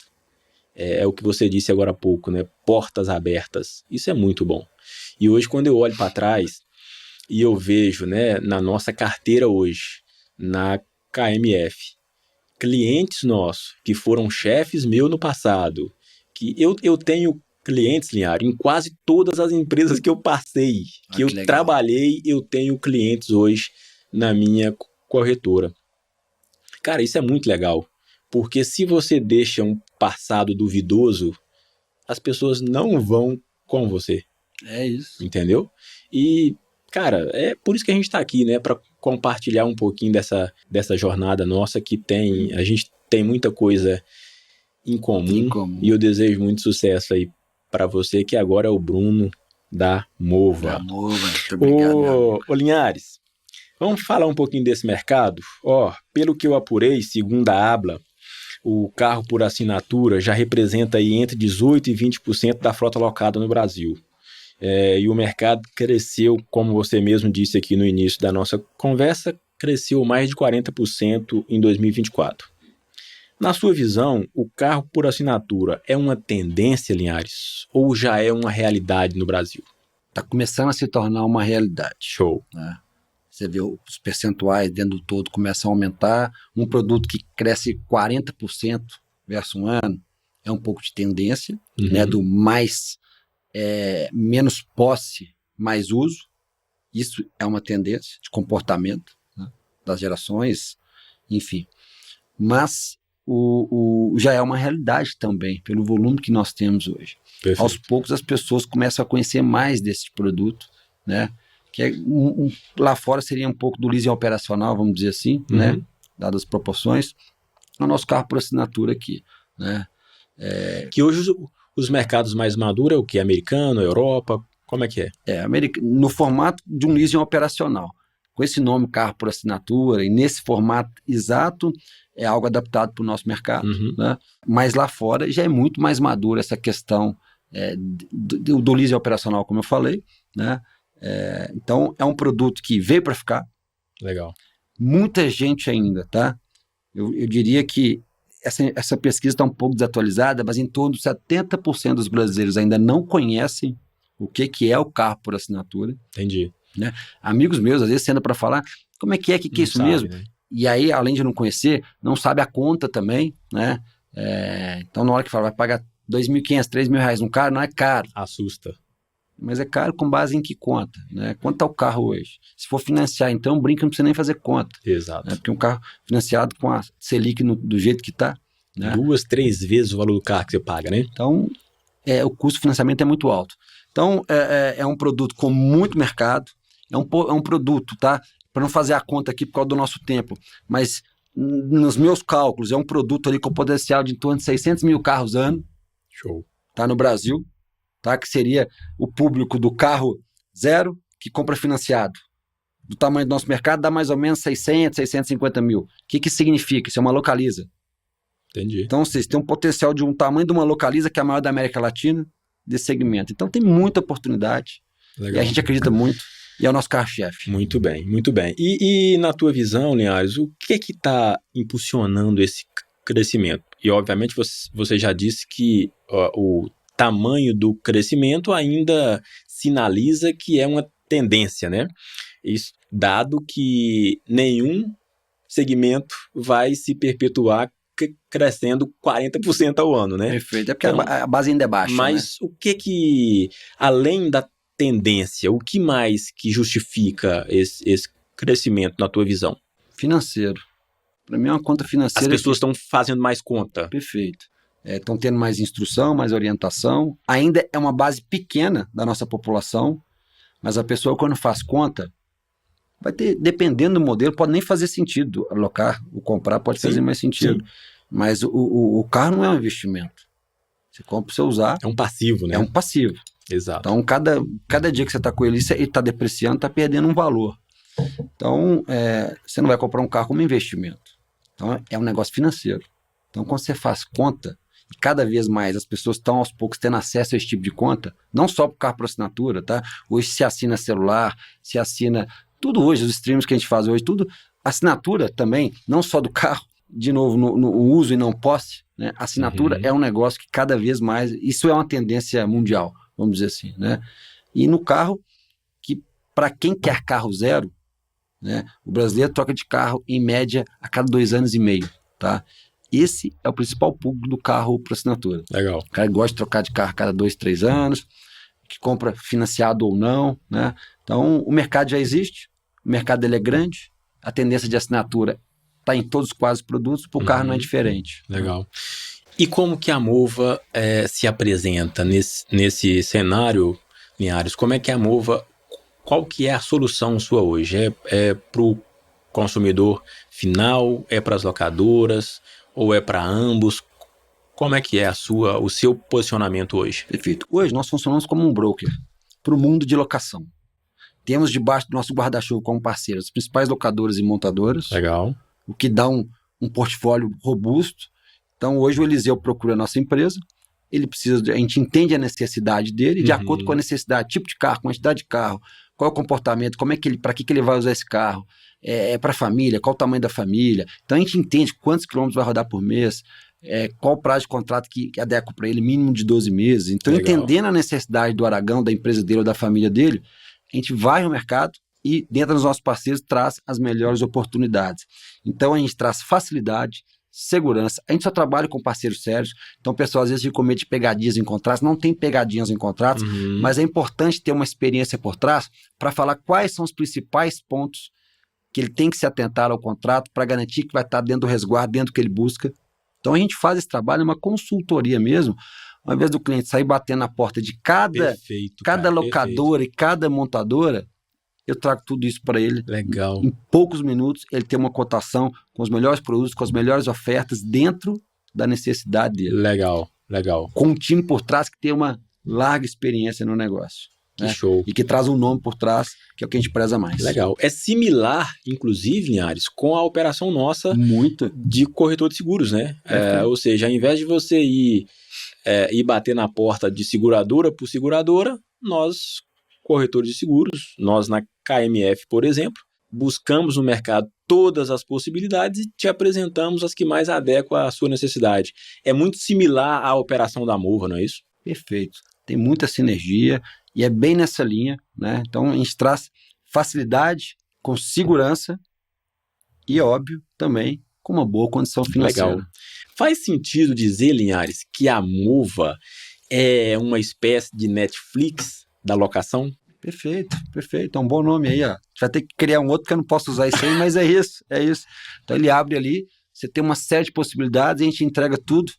É o que você disse agora há pouco, né? Portas abertas. Isso é muito bom. E hoje, quando eu olho para trás e eu vejo, né, na nossa carteira hoje, na KMF, clientes nossos que foram chefes meus no passado, que eu tenho clientes, Linhares, em quase todas as empresas que eu passei, que eu trabalhei, eu tenho clientes hoje na minha corretora. Cara, isso é muito legal, porque se você deixa um passado duvidoso, as pessoas não vão com você. É isso. Entendeu? E, cara, é por isso que a gente está aqui, né? Para compartilhar um pouquinho dessa jornada nossa que a gente tem muita coisa em comum. E eu desejo muito sucesso aí para você, que agora é o Bruno da Mova. Muito obrigado. Ô Linhares, vamos falar um pouquinho desse mercado? Pelo que eu apurei, segundo a Abla, o carro por assinatura já representa aí entre 18% e 20% da frota locada no Brasil. E o mercado cresceu, como você mesmo disse aqui no início da nossa conversa, cresceu mais de 40% em 2024. Na sua visão, o carro por assinatura é uma tendência, Linhares, ou já é uma realidade no Brasil? Está começando a se tornar uma realidade. Show. Né? Você vê os percentuais dentro do todo começam a aumentar. Um produto que cresce 40% versus um ano é um pouco de tendência, né? Do menos posse, mais uso. Isso é uma tendência de comportamento, né, das gerações, enfim. Mas já é uma realidade também, pelo volume que nós temos hoje. Perfeito. Aos poucos as pessoas começam a conhecer mais desse produto, né? Que lá fora seria um pouco do leasing operacional, vamos dizer assim, né? Dadas as proporções. O nosso carro por assinatura aqui, né? Que hoje os mercados mais maduros é o que? Americano, Europa? Como é que é? No formato de um leasing operacional. Com esse nome, carro por assinatura, e nesse formato exato, é algo adaptado para o nosso mercado. Né? Mas lá fora já é muito mais madura essa questão do leasing operacional, como eu falei. Né? Então, é um produto que veio para ficar. Legal. Muita gente ainda, tá? Eu diria que essa pesquisa está um pouco desatualizada, mas em torno de 70% dos brasileiros ainda não conhecem o que é o carro por assinatura. Entendi. Né? Amigos meus, às vezes, sendo para falar, como é que é isso sabe, mesmo? Né? E aí, além de não conhecer, não sabe a conta também, né? Então, na hora que fala, vai pagar R$2.500, R$3.000 num carro, não é caro. Assusta. Mas é caro com base em que conta, né? Quanto está o carro hoje? Se for financiar, então, brinca, não precisa nem fazer conta. Exato. Né? Porque um carro financiado com a Selic do jeito que está, né? 2, 3 vezes o valor do carro que você paga, né? Então, o custo de financiamento é muito alto. Então, é um produto com muito mercado, é um produto, tá? Para não fazer a conta aqui por causa do nosso tempo, mas nos meus cálculos, é um produto ali com potencial de em torno de 600 mil carros ano. Show. Tá no Brasil, tá? Que seria o público do carro zero que compra financiado. Do tamanho do nosso mercado, dá mais ou menos 600, 650 mil. O que significa? Isso é uma localiza. Entendi. Então, vocês têm um potencial de um tamanho de uma localiza que é a maior da América Latina, desse segmento. Então, tem muita oportunidade. Legal. E a gente acredita muito e é o nosso carro-chefe. Muito bem, muito bem. E na tua visão, Linhares, o que está impulsionando esse crescimento? E, obviamente, você já disse que o tamanho do crescimento ainda sinaliza que é uma tendência, né? Isso, dado que nenhum segmento vai se perpetuar crescendo 40% ao ano, né? Perfeito, é porque então, a base ainda é baixa. Mas o que, além da tendência, o que mais que justifica esse crescimento na tua visão? Financeiro. Para mim é uma conta financeira. As pessoas estão fazendo mais conta. Perfeito. Estão tendo mais instrução, mais orientação. Ainda é uma base pequena da nossa população, mas a pessoa quando faz conta, vai ter, dependendo do modelo, pode nem fazer sentido alocar, o comprar pode fazer mais sentido. Sim. Mas o carro não é um investimento. Você compra para você usar. É um passivo, né? É um passivo. Exato. Então, cada dia que você está com ele está depreciando, está perdendo um valor. Então, você não vai comprar um carro como investimento. Então, é um negócio financeiro. Então, quando você faz conta, e cada vez mais as pessoas estão aos poucos tendo acesso a esse tipo de conta, não só para o carro por assinatura, tá? Hoje se assina celular, se assina tudo hoje, os streams que a gente faz hoje, tudo, assinatura também, não só do carro, de novo, no uso e não posse, né? Assinatura é um negócio que cada vez mais, isso é uma tendência mundial, vamos dizer assim, né? E no carro, que para quem quer carro zero, né? O brasileiro troca de carro em média a cada 2 anos e meio, tá? Esse é o principal público do carro por assinatura. Legal. O cara gosta de trocar de carro a cada 2, 3 anos, que compra financiado ou não, né? Então, o mercado já existe, o mercado dele é grande, a tendência de assinatura está em todos quase os produtos, para o carro não é diferente. Legal. E como que a Mova se apresenta nesse cenário, Linhares? Como é que a Mova, qual que é a solução sua hoje? É para o consumidor final? É para as locadoras? Ou é para ambos? Como é que é o seu posicionamento hoje? Perfeito. Hoje nós funcionamos como um broker para o mundo de locação. Temos debaixo do nosso guarda-chuva como parceiros as principais locadoras e montadoras. Legal. O que dá um portfólio robusto. Então hoje o Eliseu procura a nossa empresa, a gente entende a necessidade dele, de acordo com a necessidade, tipo de carro, quantidade de carro, qual é o comportamento, para que ele vai usar esse carro, para a família, qual o tamanho da família. Então a gente entende quantos quilômetros vai rodar por mês, qual o prazo de contrato que adequa para ele, mínimo de 12 meses. Então, legal, entendendo a necessidade do Aragão, da empresa dele ou da família dele, a gente vai ao mercado e, dentro dos nossos parceiros, traz as melhores oportunidades. Então, a gente traz facilidade, segurança. A gente só trabalha com parceiros sérios. Então, o pessoal às vezes fica com medo de pegadinhas em contratos. Não tem pegadinhas em contratos, mas é importante ter uma experiência por trás para falar quais são os principais pontos que ele tem que se atentar ao contrato para garantir que vai estar dentro do resguardo, dentro do que ele busca. Então, a gente faz esse trabalho, uma consultoria mesmo, ao invés do cliente sair batendo na porta de cada locadora e cada montadora, eu trago tudo isso para ele. Legal. Em poucos minutos, ele tem uma cotação com os melhores produtos, com as melhores ofertas dentro da necessidade dele. Legal, legal. Com um time por trás que tem uma larga experiência no negócio. Que show. E que traz um nome por trás, que é o que a gente preza mais. Legal. É similar, inclusive, Linhares, com a operação nossa muito de corretor de seguros, né? Ou seja, ao invés de você ir bater na porta de seguradora por seguradora, nós, corretores de seguros, nós na KMF, por exemplo, buscamos no mercado todas as possibilidades e te apresentamos as que mais adequam à sua necessidade. É muito similar à operação da Mova, não é isso? Perfeito. Tem muita sinergia e é bem nessa linha, né? Então a gente traz facilidade com segurança e, óbvio, também com uma boa condição financeira. Legal. Faz sentido dizer, Linhares, que a Mova é uma espécie de Netflix da locação? Perfeito, perfeito. É um bom nome aí, ó. A gente vai ter que criar um outro que eu não posso usar isso aí, mas é isso. Então ele abre ali, você tem uma série de possibilidades, a gente entrega tudo.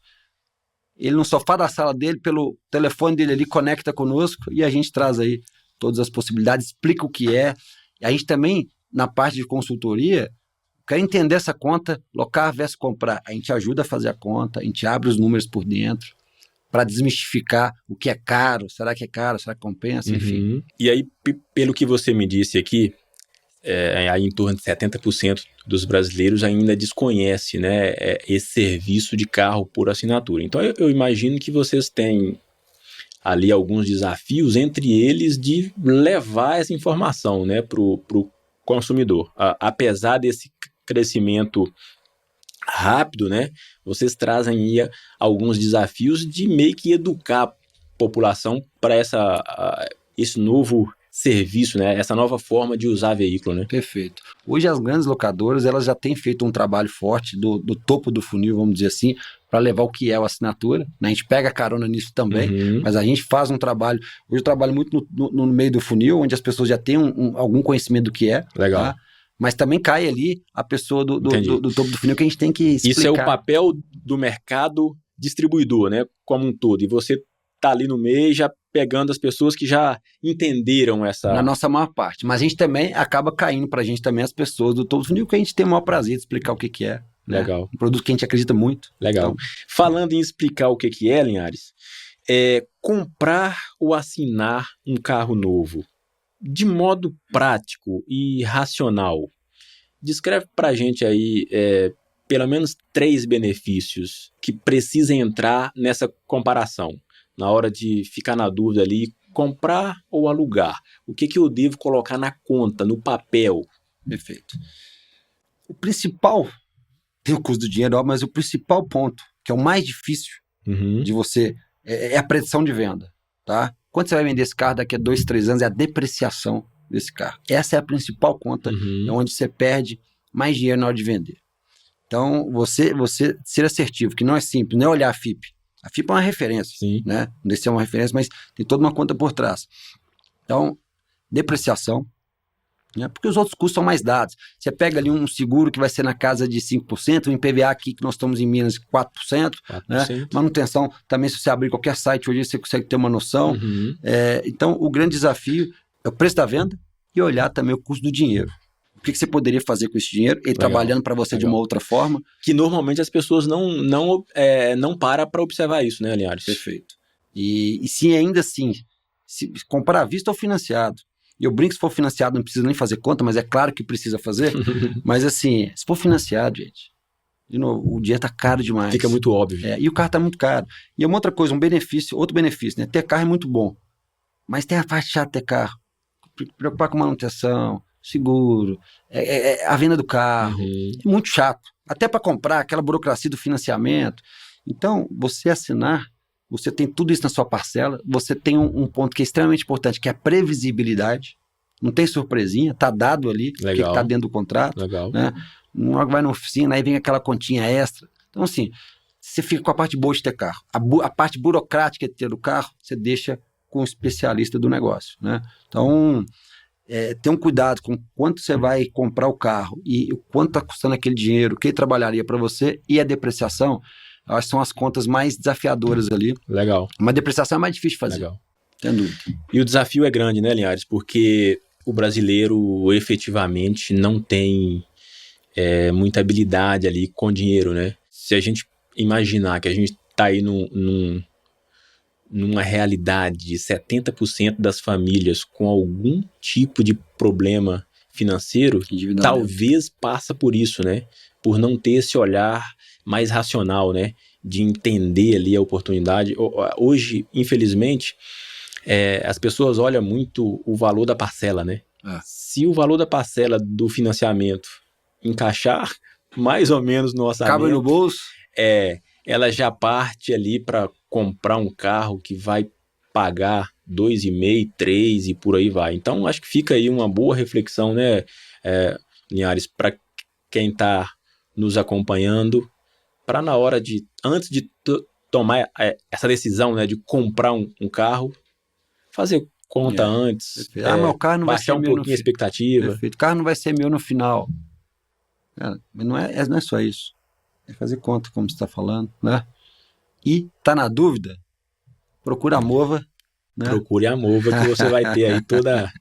Ele no sofá da sala dele, pelo telefone dele ali, conecta conosco e a gente traz aí todas as possibilidades, explica o que é. E a gente também, na parte de consultoria, quer entender essa conta, locar versus comprar. A gente ajuda a fazer a conta, a gente abre os números por dentro para desmistificar o que é caro, será que é caro, será que compensa, enfim. E aí, pelo que você me disse aqui, aí em torno de 70% dos brasileiros ainda desconhece, né, esse serviço de carro por assinatura. Então eu imagino que vocês têm ali alguns desafios, entre eles de levar essa informação, né, para o consumidor. Apesar desse crescimento rápido, né, vocês trazem aí alguns desafios de meio que educar a população para esse novo serviço, né, essa nova forma de usar veículo, né? Perfeito. Hoje as grandes locadoras, elas já têm feito um trabalho forte do topo do funil, vamos dizer assim, para levar o que é a assinatura, né? A gente pega carona nisso também, mas a gente faz um trabalho, hoje eu trabalho muito no meio do funil, onde as pessoas já têm algum conhecimento do que é. Legal. Tá? Mas também cai ali a pessoa do topo do funil que a gente tem que explicar. Isso é o papel do mercado distribuidor, né, como um todo, e você tá ali no meio já pegando as pessoas que já entenderam essa... Na nossa maior parte. Mas a gente também acaba caindo pra gente também as pessoas do topo do funil, que a gente tem o maior prazer de explicar o que é. Né? Legal. Um produto que a gente acredita muito. Legal. Então, falando em explicar o que é, Linhares, comprar ou assinar um carro novo, de modo prático e racional, descreve pra gente aí pelo menos 3 benefícios que precisam entrar nessa comparação. Na hora de ficar na dúvida ali, comprar ou alugar. O que eu devo colocar na conta, no papel? Perfeito. O principal, tem o custo do dinheiro, mas o principal ponto, que é o mais difícil de você, é a predição de venda. Tá? Quando você vai vender esse carro daqui a 2, 3 anos, é a depreciação desse carro. Essa é a principal conta, é onde você perde mais dinheiro na hora de vender. Então, você ser assertivo, que não é simples, não é olhar a FIP. A FIP é uma referência, né? Não deixa de ser uma referência, mas tem toda uma conta por trás. Então, depreciação, né? Porque os outros custos são mais dados. Você pega ali um seguro que vai ser na casa de 5%, um IPVA aqui que nós estamos em Minas 4%, né? Manutenção, também se você abrir qualquer site hoje você consegue ter uma noção. Então, o grande desafio é o preço da venda e olhar também o custo do dinheiro. O que você poderia fazer com esse dinheiro? Ele trabalhando para você de uma outra forma. Que normalmente as pessoas não param para observar isso, né, Linhares? Perfeito. E se ainda assim, se comprar à vista ou financiado, e eu brinco que se for financiado não precisa nem fazer conta, mas é claro que precisa fazer. Mas assim, se for financiado, gente, de novo, o dinheiro tá caro demais. Fica muito óbvio. E o carro tá muito caro. E uma outra coisa, outro benefício, né? Ter carro é muito bom. Mas tem a parte chata de ter carro. Preocupar com manutenção, seguro, a venda do carro, é muito chato, até para comprar, aquela burocracia do financiamento. Então, você assinar, você tem tudo isso na sua parcela, você tem um ponto que é extremamente importante, que é a previsibilidade, não tem surpresinha, tá dado ali, o que está dentro do contrato. Né? Não vai na oficina, aí vem aquela continha extra. Então, assim, você fica com a parte boa de ter carro, a parte burocrática de ter o carro, você deixa com o especialista do negócio. Né? Então, ter um cuidado com quanto você vai comprar o carro e o quanto está custando aquele dinheiro, quem trabalharia para você e a depreciação, acho que são as contas mais desafiadoras ali. Legal. Uma depreciação é mais difícil de fazer. Legal. Sem dúvida. E o desafio é grande, né, Linhares? Porque o brasileiro efetivamente não tem muita habilidade ali com dinheiro, né? Se a gente imaginar que a gente está aí numa realidade de 70% das famílias com algum tipo de problema financeiro, talvez passa por isso, né? Por não ter esse olhar mais racional, né? De entender ali a oportunidade. Hoje, infelizmente, as pessoas olham muito o valor da parcela, né? Se o valor da parcela do financiamento encaixar mais ou menos no orçamento... Cabe no bolso? Ela já parte ali para comprar um carro que vai pagar 2,5, 3 e por aí vai. Então, acho que fica aí uma boa reflexão, né, Linhares, para quem está nos acompanhando, para na hora de, antes de tomar essa decisão, né, de comprar um carro, fazer conta antes, meu carro não baixar vai ser um pouquinho a expectativa. Perfeito. O carro não vai ser meu no final. Mas não é só isso. É fazer conta, como você está falando, né? E tá na dúvida? Procura a Mova. Né? Procure a Mova que você vai ter aí toda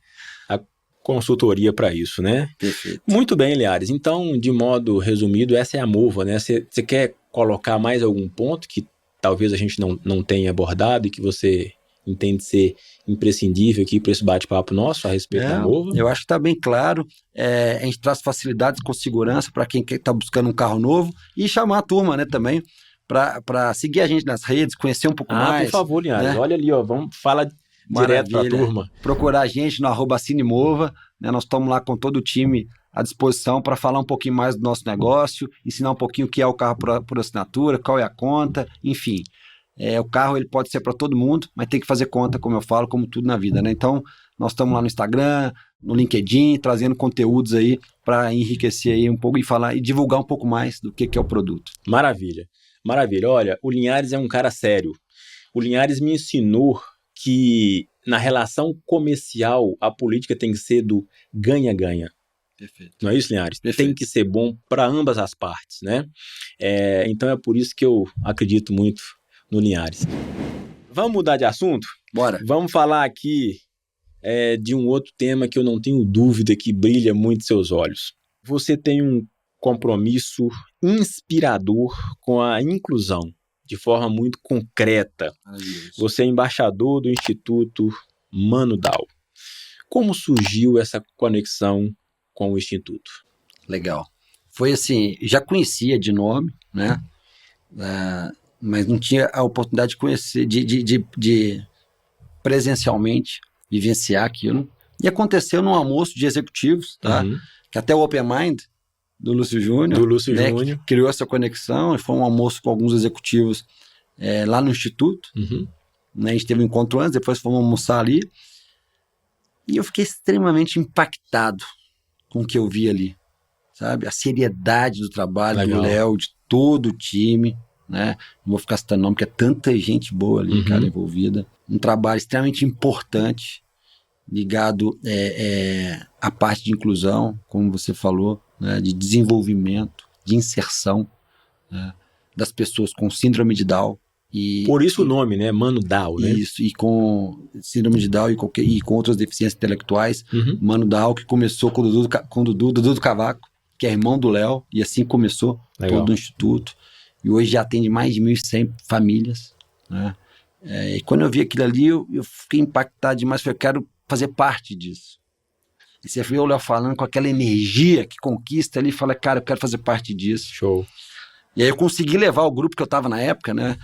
a consultoria para isso, né? Perfeito. Muito bem, Linhares. Então, de modo resumido, essa é a Mova, né? Você quer colocar mais algum ponto que talvez a gente não tenha abordado e que você entende ser imprescindível aqui para esse bate-papo nosso a respeito da Mova? Eu acho que está bem claro. A gente traz facilidades com segurança para quem está buscando um carro novo e chamar a turma, né, também, para seguir a gente nas redes, conhecer um pouco mais. Por favor, Linhares, né? olha ali, ó, vamos falar direto para a turma. Procurar a gente no @Cinemova, né? Nós estamos lá com todo o time à disposição para falar um pouquinho mais do nosso negócio, ensinar um pouquinho o que é o carro por assinatura, qual é a conta, enfim. O carro ele pode ser para todo mundo, mas tem que fazer conta, como eu falo, como tudo na vida, né? Então, nós estamos lá no Instagram, no LinkedIn, trazendo conteúdos aí para enriquecer aí um pouco e falar e divulgar um pouco mais do que é o produto. Maravilha, maravilha. Olha, o Linhares é um cara sério. O Linhares me ensinou que na relação comercial a política tem que ser do ganha-ganha. Perfeito. Não é isso, Linhares? Perfeito. Tem que ser bom para ambas as partes, né? Então é por isso que eu acredito muito no Linhares. Vamos mudar de assunto? Bora. Vamos falar aqui de um outro tema que eu não tenho dúvida que brilha muito seus olhos. Você tem um compromisso inspirador com a inclusão, de forma muito concreta. Você é embaixador do Instituto Mano Dao. Como surgiu essa conexão com o Instituto? Legal. Foi assim, já conhecia de nome, né? Mas não tinha a oportunidade de conhecer, de presencialmente vivenciar aquilo. E aconteceu num almoço de executivos, tá? Uhum. Que até o Open Mind do Lúcio Júnior, Júnior, que criou essa conexão, e foi um almoço com alguns executivos lá no Instituto. Uhum. Né? A gente teve um encontro antes, depois fomos almoçar ali. E eu fiquei extremamente impactado com o que eu vi ali, sabe? A seriedade do trabalho Legal. do Léo, de todo o time, né? Não vou ficar citando nome, porque é tanta gente boa ali, cara, envolvida. Um trabalho extremamente importante, ligado à parte de inclusão, como você falou, né? De desenvolvimento, de inserção, né? Das pessoas com síndrome de Down. Por isso o nome, né? Mano Dao, né? Isso, e com síndrome de Down e com outras deficiências intelectuais. Mano Dao, que começou com o Dudu do Cavaco, que é irmão do Léo, e assim começou todo o Instituto. E hoje já atende mais de 1.100 famílias, né? E quando eu vi aquilo ali, eu fiquei impactado demais, falei, eu quero fazer parte disso. E você viu o Léo falando com aquela energia que conquista ali, fala, cara, eu quero fazer parte disso. Show. E aí eu consegui levar o grupo que eu estava na época, né,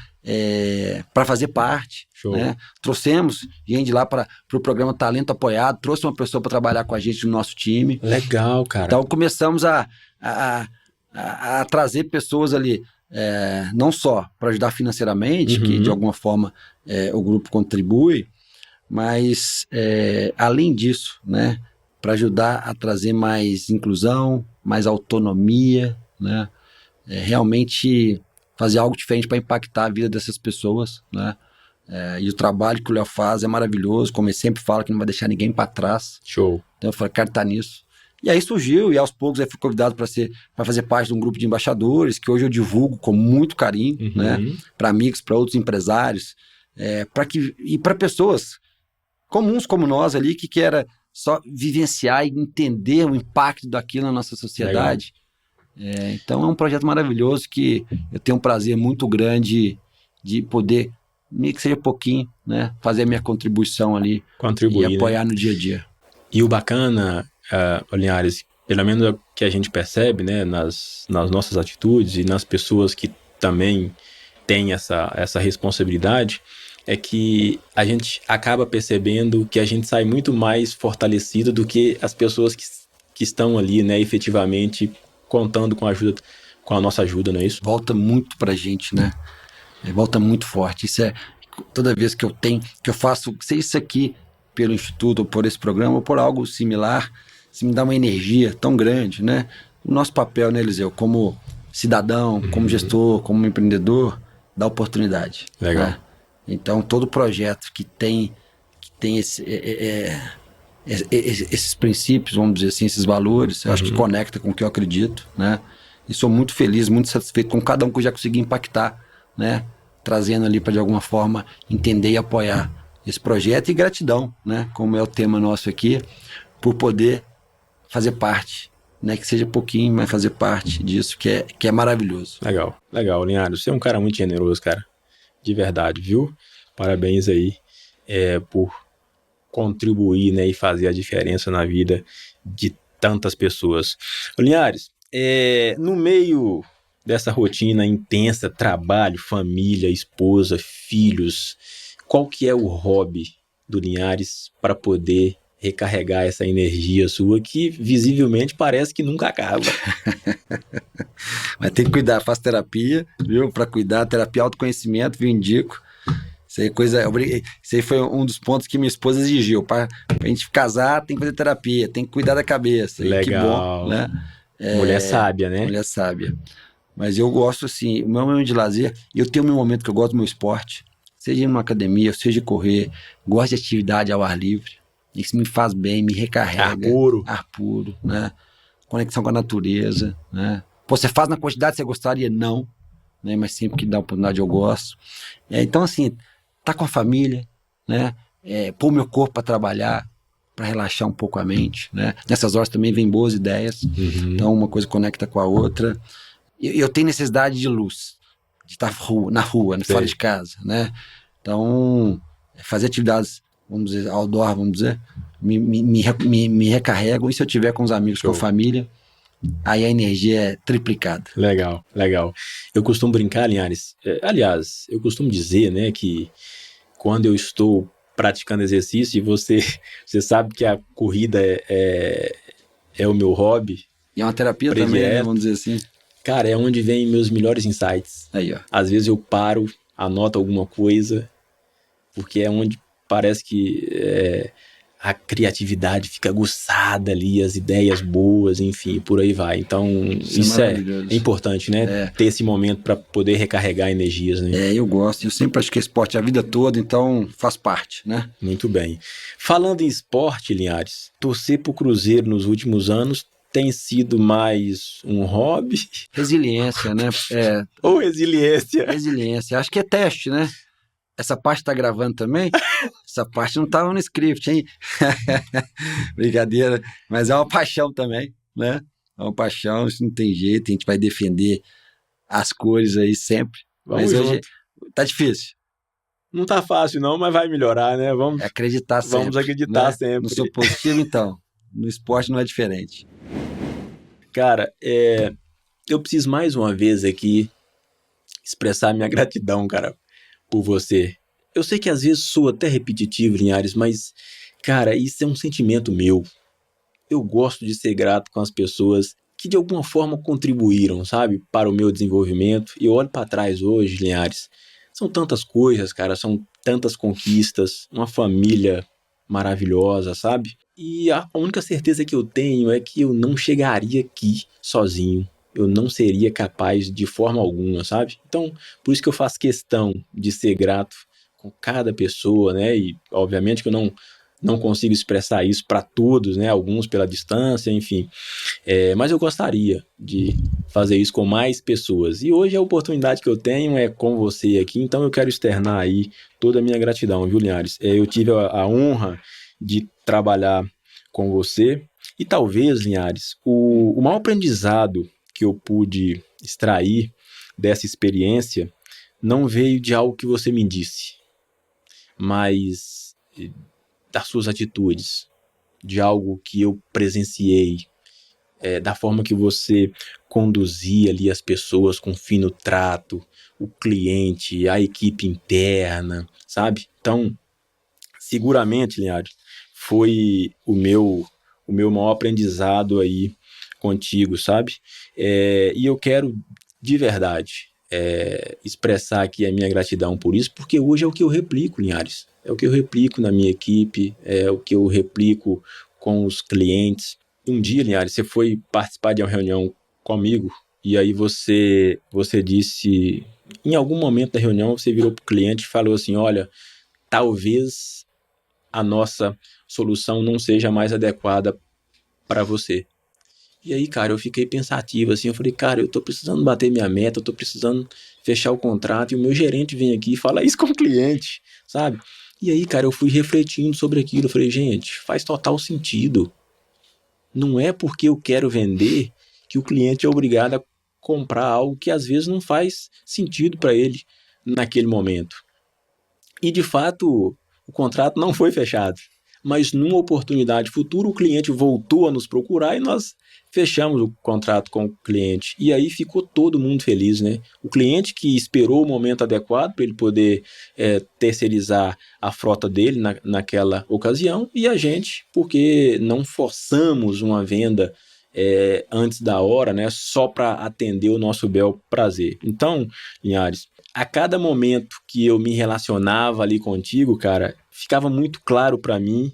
para fazer parte. Show. Né? Trouxemos gente lá para o programa Talento Apoiado, trouxe uma pessoa para trabalhar com a gente no nosso time. Legal, cara. Então começamos a trazer pessoas ali, não só para ajudar financeiramente, que de alguma forma o grupo contribui, mas além disso, né, para ajudar a trazer mais inclusão, mais autonomia, né? Realmente fazer algo diferente para impactar a vida dessas pessoas, né? E o trabalho que o Léo faz é maravilhoso, como ele sempre fala, que não vai deixar ninguém para trás. Show. Então eu falei, quero estar nisso. E aí surgiu, e aos poucos eu fui convidado para fazer parte de um grupo de embaixadores, que hoje eu divulgo com muito carinho, né? Para amigos, para outros empresários, e para pessoas comuns como nós ali, que querem só vivenciar e entender o impacto daquilo na nossa sociedade. Legal. Então é um projeto maravilhoso que eu tenho um prazer muito grande de poder, nem que seja pouquinho, né, fazer a minha contribuição ali e apoiar, né, no dia a dia. E o bacana, Linhares, pelo menos é o que a gente percebe, né, nas nossas atitudes e nas pessoas que também têm essa responsabilidade, é que a gente acaba percebendo que a gente sai muito mais fortalecido do que as pessoas que estão ali, né, efetivamente contando com a nossa ajuda, não é isso? Volta muito pra gente, né? Volta muito forte. Isso toda vez que eu faço, seja isso aqui pelo Instituto, ou por esse programa, ou por algo similar, isso me dá uma energia tão grande, né? O nosso papel, né, Eliseu, como cidadão, como gestor, como empreendedor, dá oportunidade. Legal. Né? Então, todo projeto que tem esses princípios, vamos dizer assim, esses valores, eu acho que conecta com o que eu acredito, né? E sou muito feliz, muito satisfeito com cada um que eu já consegui impactar, né? Trazendo ali para, de alguma forma, entender e apoiar esse projeto, e gratidão, né? Como é o tema nosso aqui, por poder fazer parte, né? Que seja pouquinho, mas fazer parte disso, que é maravilhoso. Legal, Linhares, você é um cara muito generoso, cara, de verdade, viu? Parabéns aí por contribuir, né, e fazer a diferença na vida de tantas pessoas. Linhares, no meio dessa rotina intensa, trabalho, família, esposa, filhos, qual que é o hobby do Linhares para poder recarregar essa energia sua que visivelmente parece que nunca acaba? Mas tem que cuidar, faço terapia, viu? Para cuidar, terapia autoconhecimento, viu? Indico. Isso aí foi um dos pontos que minha esposa exigiu. Pra gente casar, tem que fazer terapia, tem que cuidar da cabeça. Legal. E que bom, né? Mulher sábia, né? Mulher sábia. Mas eu gosto, assim, o meu momento de lazer, eu tenho o meu momento que eu gosto do meu esporte, seja em uma academia, seja correr, gosto de atividade ao ar livre. Isso me faz bem, me recarrega. Ar puro, né? Conexão com a natureza, né? Pô, você faz na quantidade que você gostaria? Não. Né? Mas sempre que dá oportunidade eu gosto. Então, assim, tá com a família, né? Pôr meu corpo para trabalhar, para relaxar um pouco a mente, né? Nessas horas também vem boas ideias. Então, uma coisa conecta com a outra. Eu tenho necessidade de luz, de estar na rua, fora de casa, né? Então, fazer atividades, vamos dizer, outdoor, vamos dizer, me recarregam. E se eu tiver com os amigos, com a família, aí a energia é triplicada. Legal, legal. Eu costumo brincar, Linhares, aliás, eu costumo dizer, né, que quando eu estou praticando exercício e você sabe que a corrida é o meu hobby. E é uma terapia predileto, também, né, vamos dizer assim. Cara, é onde vem meus melhores insights. Aí, ó. Às vezes eu paro, anoto alguma coisa, porque é onde parece que a criatividade fica aguçada ali, as ideias boas, enfim, por aí vai. Então, isso é importante, né? Ter esse momento para poder recarregar energias, né? Eu gosto. Eu sempre pratiquei esporte a vida toda, então faz parte, né? Muito bem. Falando em esporte, Linhares, torcer pro Cruzeiro nos últimos anos tem sido mais um hobby? Resiliência, né? Ou resiliência? Resiliência. Acho que é teste, né? Essa parte tá gravando também? Essa parte não tava no script, hein? Brincadeira. Mas é uma paixão também, né? É uma paixão, isso não tem jeito. A gente vai defender as cores aí sempre. Vamos mas hoje tá difícil. Não tá fácil não, mas vai melhorar, né? Vamos acreditar sempre. Vamos acreditar, né? Sempre. Não sou positivo, então. No esporte não é diferente. Cara, eu preciso mais uma vez aqui expressar minha gratidão, cara, por você. Eu sei que às vezes sou até repetitivo, Linhares, mas, cara, isso é um sentimento meu. Eu gosto de ser grato com as pessoas que de alguma forma contribuíram, sabe, para o meu desenvolvimento. E eu olho para trás hoje, Linhares, são tantas coisas, cara, são tantas conquistas, uma família maravilhosa, sabe? E a única certeza que eu tenho é que eu não chegaria aqui sozinho. Eu não seria capaz de forma alguma, sabe? Então, por isso que eu faço questão de ser grato com cada pessoa, né? E, obviamente, que eu não consigo expressar isso para todos, né? Alguns pela distância, enfim. Mas eu gostaria de fazer isso com mais pessoas. E hoje a oportunidade que eu tenho é com você aqui, então eu quero externar aí toda a minha gratidão, viu, Linhares? Eu tive a honra de trabalhar com você e talvez, Linhares, o maior aprendizado que eu pude extrair dessa experiência não veio de algo que você me disse, mas das suas atitudes, de algo que eu presenciei, da forma que você conduzia ali as pessoas com fino trato, o cliente, a equipe interna, sabe? Então, seguramente, Linhares, foi o meu maior aprendizado aí contigo, sabe? E eu quero, de verdade, expressar aqui a minha gratidão por isso, porque hoje é o que eu replico, Linhares. É o que eu replico na minha equipe, é o que eu replico com os clientes. Um dia, Linhares, você foi participar de uma reunião comigo e aí você disse, em algum momento da reunião, você virou para o cliente e falou assim, olha, talvez a nossa solução não seja mais adequada para você. E aí, cara, eu fiquei pensativo, assim, eu falei, cara, eu tô precisando bater minha meta, eu tô precisando fechar o contrato, e o meu gerente vem aqui e fala isso com o cliente, sabe? E aí, cara, eu fui refletindo sobre aquilo, eu falei, gente, faz total sentido. Não é porque eu quero vender que o cliente é obrigado a comprar algo que às vezes não faz sentido para ele naquele momento. E, de fato, o contrato não foi fechado. mas numa oportunidade futura o cliente voltou a nos procurar e nós fechamos o contrato com o cliente. E aí ficou todo mundo feliz, né? O cliente que esperou o momento adequado para ele poder terceirizar a frota dele naquela ocasião, e a gente, porque não forçamos uma venda antes da hora, né? Só para atender o nosso bel prazer. Então, Linhares, a cada momento que eu me relacionava ali contigo, cara, ficava muito claro para mim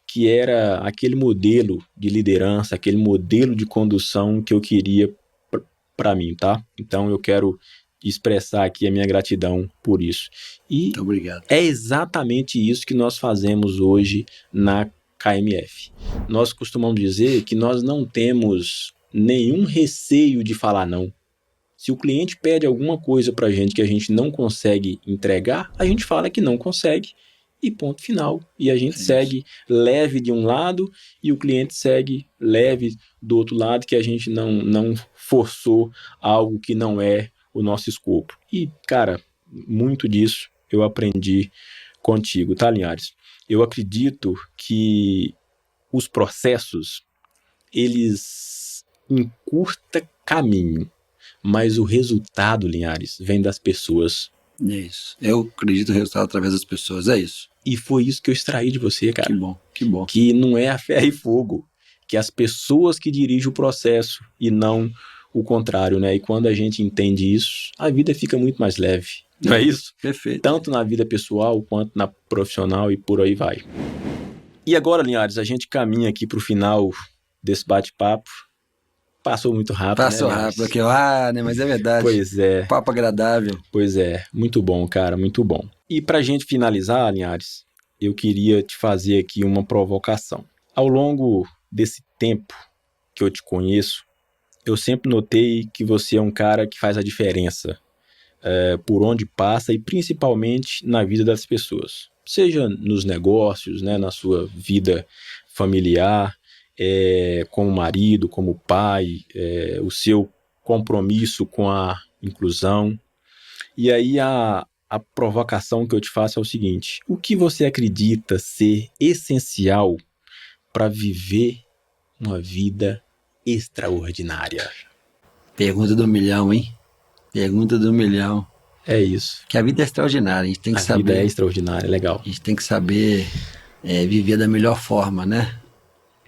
que era aquele modelo de liderança, aquele modelo de condução que eu queria para mim, tá? Então eu quero expressar aqui a minha gratidão por isso. E muito obrigado. É exatamente isso que nós fazemos hoje na KMF. Nós costumamos dizer que nós não temos nenhum receio de falar não. Se o cliente pede alguma coisa para a gente que a gente não consegue entregar, a gente fala que não consegue e ponto final. E a gente segue leve de um lado e o cliente segue leve do outro lado, que a gente não forçou algo que não é o nosso escopo. E, cara, muito disso eu aprendi contigo, tá, Linhares? Eu acredito que os processos, eles encurtam caminho, mas o resultado, Linhares, vem das pessoas. É isso. Eu acredito no resultado através das pessoas, é isso. E foi isso que eu extraí de você, cara. Que bom, que bom. Que não é a ferro e fogo, que as pessoas que dirigem o processo e não o contrário, né? E quando a gente entende isso, a vida fica muito mais leve, não é isso? Perfeito. Tanto na vida pessoal quanto na profissional e por aí vai. E agora, Linhares, a gente caminha aqui para o final desse bate-papo. Passou muito rápido, Passou rápido aqui, né? Mas é verdade. Pois é. Papo agradável. Pois é, muito bom, cara, muito bom. E pra gente finalizar, Linhares, eu queria te fazer aqui uma provocação. Ao longo desse tempo que eu te conheço, eu sempre notei que você é um cara que faz a diferença por onde passa e principalmente na vida das pessoas. Seja nos negócios, né, na sua vida familiar, como marido, como pai, o seu compromisso com a inclusão. E aí a provocação que eu te faço é o seguinte: o que você acredita ser essencial para viver uma vida extraordinária? Pergunta do milhão, hein? Pergunta do milhão. É isso. Que a vida é extraordinária, a gente tem que saber. A vida é extraordinária, legal. A gente tem que saber viver da melhor forma, né?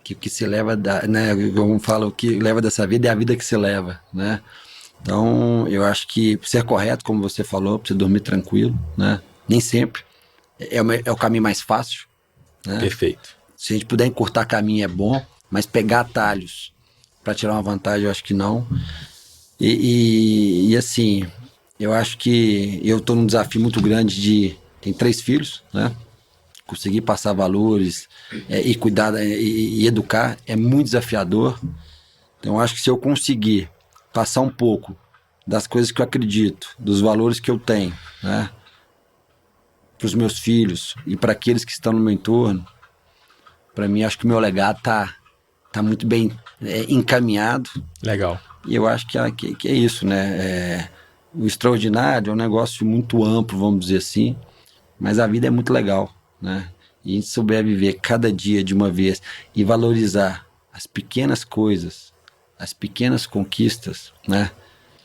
Que o que se leva, né? Como fala, o que leva dessa vida é a vida que se leva, né? Então, eu acho que ser correto, como você falou, para você dormir tranquilo, né? Nem sempre é o caminho mais fácil, né? Perfeito. Se a gente puder encurtar caminho é bom, mas pegar atalhos para tirar uma vantagem, eu acho que não. E assim, eu acho que eu estou num desafio muito grande tenho 3 filhos, né? Conseguir passar valores e cuidar e educar é muito desafiador. Então, eu acho que se eu conseguir passar um pouco das coisas que eu acredito, dos valores que eu tenho, né, para os meus filhos e para aqueles que estão no meu entorno, para mim, acho que o meu legado tá muito bem encaminhado. Legal. E eu acho que é isso, né? O extraordinário é um negócio muito amplo, vamos dizer assim, mas a vida é muito legal, né? E a gente souber viver cada dia de uma vez e valorizar as pequenas coisas, as pequenas conquistas, né?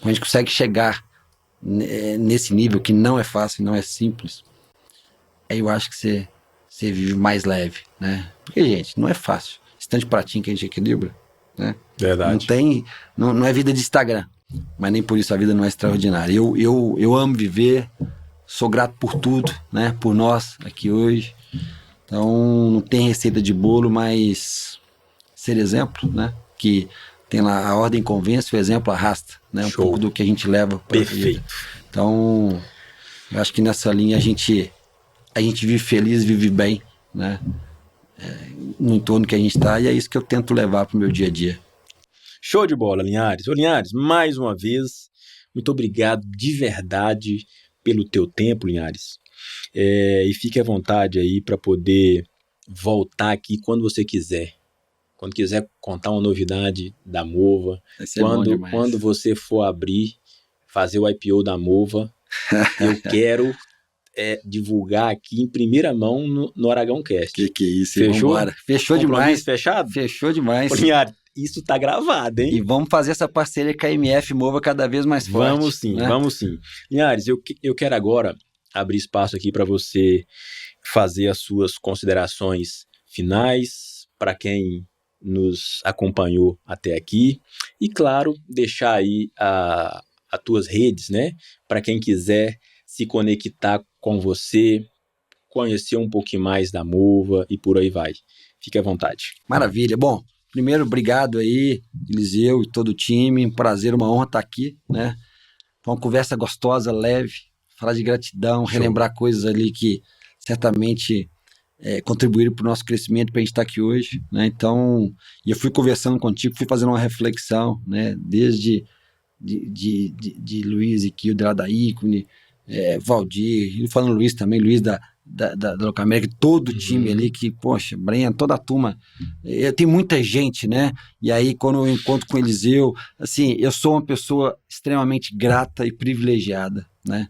Quando a gente consegue chegar nesse nível que não é fácil, não é simples, aí eu acho que você vive mais leve, né? Porque, gente, não é fácil. Esse tanto de pratinho que a gente equilibra, né? Verdade. Não é vida de Instagram, mas nem por isso a vida não é extraordinária. Eu amo viver, sou grato por tudo, né? Por nós aqui hoje. Então, não tem receita de bolo, mas ser exemplo, né? Que tem lá a ordem convence, o exemplo arrasta, né? Um pouco do que a gente leva para a vida. Então, eu acho que nessa linha a gente vive feliz, vive bem, né? No entorno que a gente está, e é isso que eu tento levar para o meu dia a dia. Show de bola, Linhares. Ô, Linhares, mais uma vez, muito obrigado de verdade pelo teu tempo, Linhares. E fique à vontade aí para poder voltar aqui quando você quiser. Quando quiser contar uma novidade da Mova, quando você for fazer o IPO da Mova, eu quero divulgar aqui em primeira mão no Aragão Cast. Que é isso, fechou? Vambora. Fechou demais. Fechado? Fechou demais. Linhares, isso tá gravado, hein? E vamos fazer essa parceria com a MF Mova cada vez mais forte. Vamos sim, né? Vamos sim. Linhares, eu quero agora abrir espaço aqui para você fazer as suas considerações finais para quem nos acompanhou até aqui e, claro, deixar aí as tuas redes, né? Para quem quiser se conectar com você, conhecer um pouquinho mais da Mova e por aí vai. Fique à vontade. Maravilha. Bom, primeiro, obrigado aí, Eliseu e todo o time. Um prazer, uma honra estar aqui, né? Foi uma conversa gostosa, leve, falar de gratidão, relembrar coisas ali que certamente contribuíram para o nosso crescimento, para a gente estar aqui hoje, né? Então, eu fui conversando contigo, fui fazendo uma reflexão, né? Desde de Luiz e Kilder lá da Ícone, Valdir, falando Luiz também, Luiz da Locamérica, todo o time ali que, poxa, Breno, toda a turma, tem muita gente, né? E aí quando eu encontro com o Eliseu, assim, eu sou uma pessoa extremamente grata e privilegiada, né?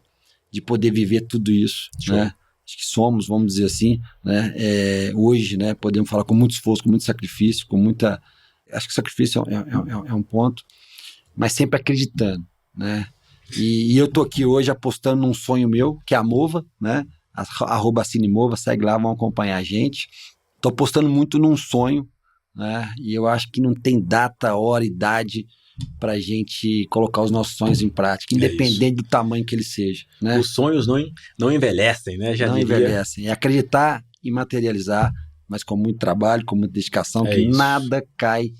De poder viver tudo isso, né? Acho que somos, vamos dizer assim, né? Hoje, né? Podemos falar com muito esforço, com muito sacrifício, com muita... Acho que sacrifício é um ponto, mas sempre acreditando, né? E eu tô aqui hoje apostando num sonho meu, que é a Mova, né? @CineMova, segue lá, vão acompanhar a gente. Tô apostando muito num sonho, né? E eu acho que não tem data, hora, idade pra gente colocar os nossos sonhos em prática, independente do tamanho que ele seja, né? Os sonhos não envelhecem, né? Não envelhecem. É acreditar e materializar, mas com muito trabalho, com muita dedicação, que isso. Nada cai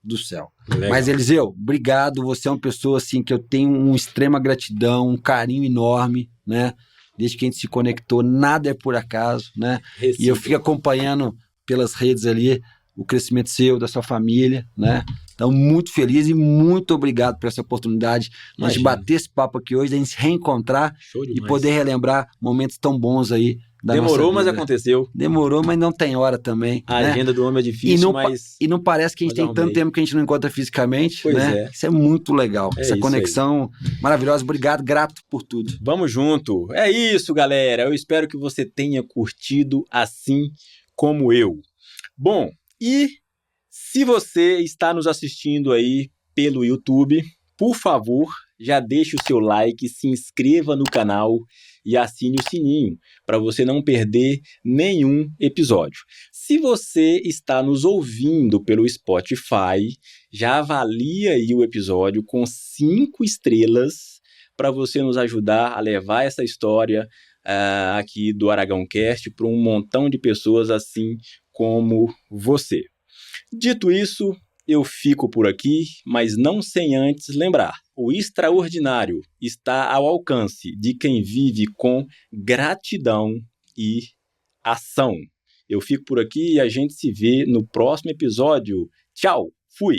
do céu. Legal. Mas, Eliseu, obrigado. Você é uma pessoa assim que eu tenho uma extrema gratidão, um carinho enorme, né? Desde que a gente se conectou, nada é por acaso, né? E eu fico acompanhando pelas redes ali o crescimento seu, da sua família, né? Então, muito feliz e muito obrigado por essa oportunidade de a gente bater esse papo aqui hoje, de a gente se reencontrar e poder relembrar momentos tão bons aí da nossa vida. Demorou, mas aconteceu. Demorou, mas não tem hora também. A agenda do homem é difícil, e não parece que a gente tem tanto tempo que a gente não encontra fisicamente, pois né? Isso é muito legal. Essa conexão maravilhosa. Obrigado, grato por tudo. Vamos junto. É isso, galera. Eu espero que você tenha curtido assim como eu. Bom, e se você está nos assistindo aí pelo YouTube, por favor, já deixe o seu like, se inscreva no canal e assine o sininho para você não perder nenhum episódio. Se você está nos ouvindo pelo Spotify, já avalie aí o episódio com 5 estrelas para você nos ajudar a levar essa história aqui do Aragão Cast para um montão de pessoas assim como você. Dito isso, eu fico por aqui, mas não sem antes lembrar: o extraordinário está ao alcance de quem vive com gratidão e ação. Eu fico por aqui e a gente se vê no próximo episódio. Tchau, fui!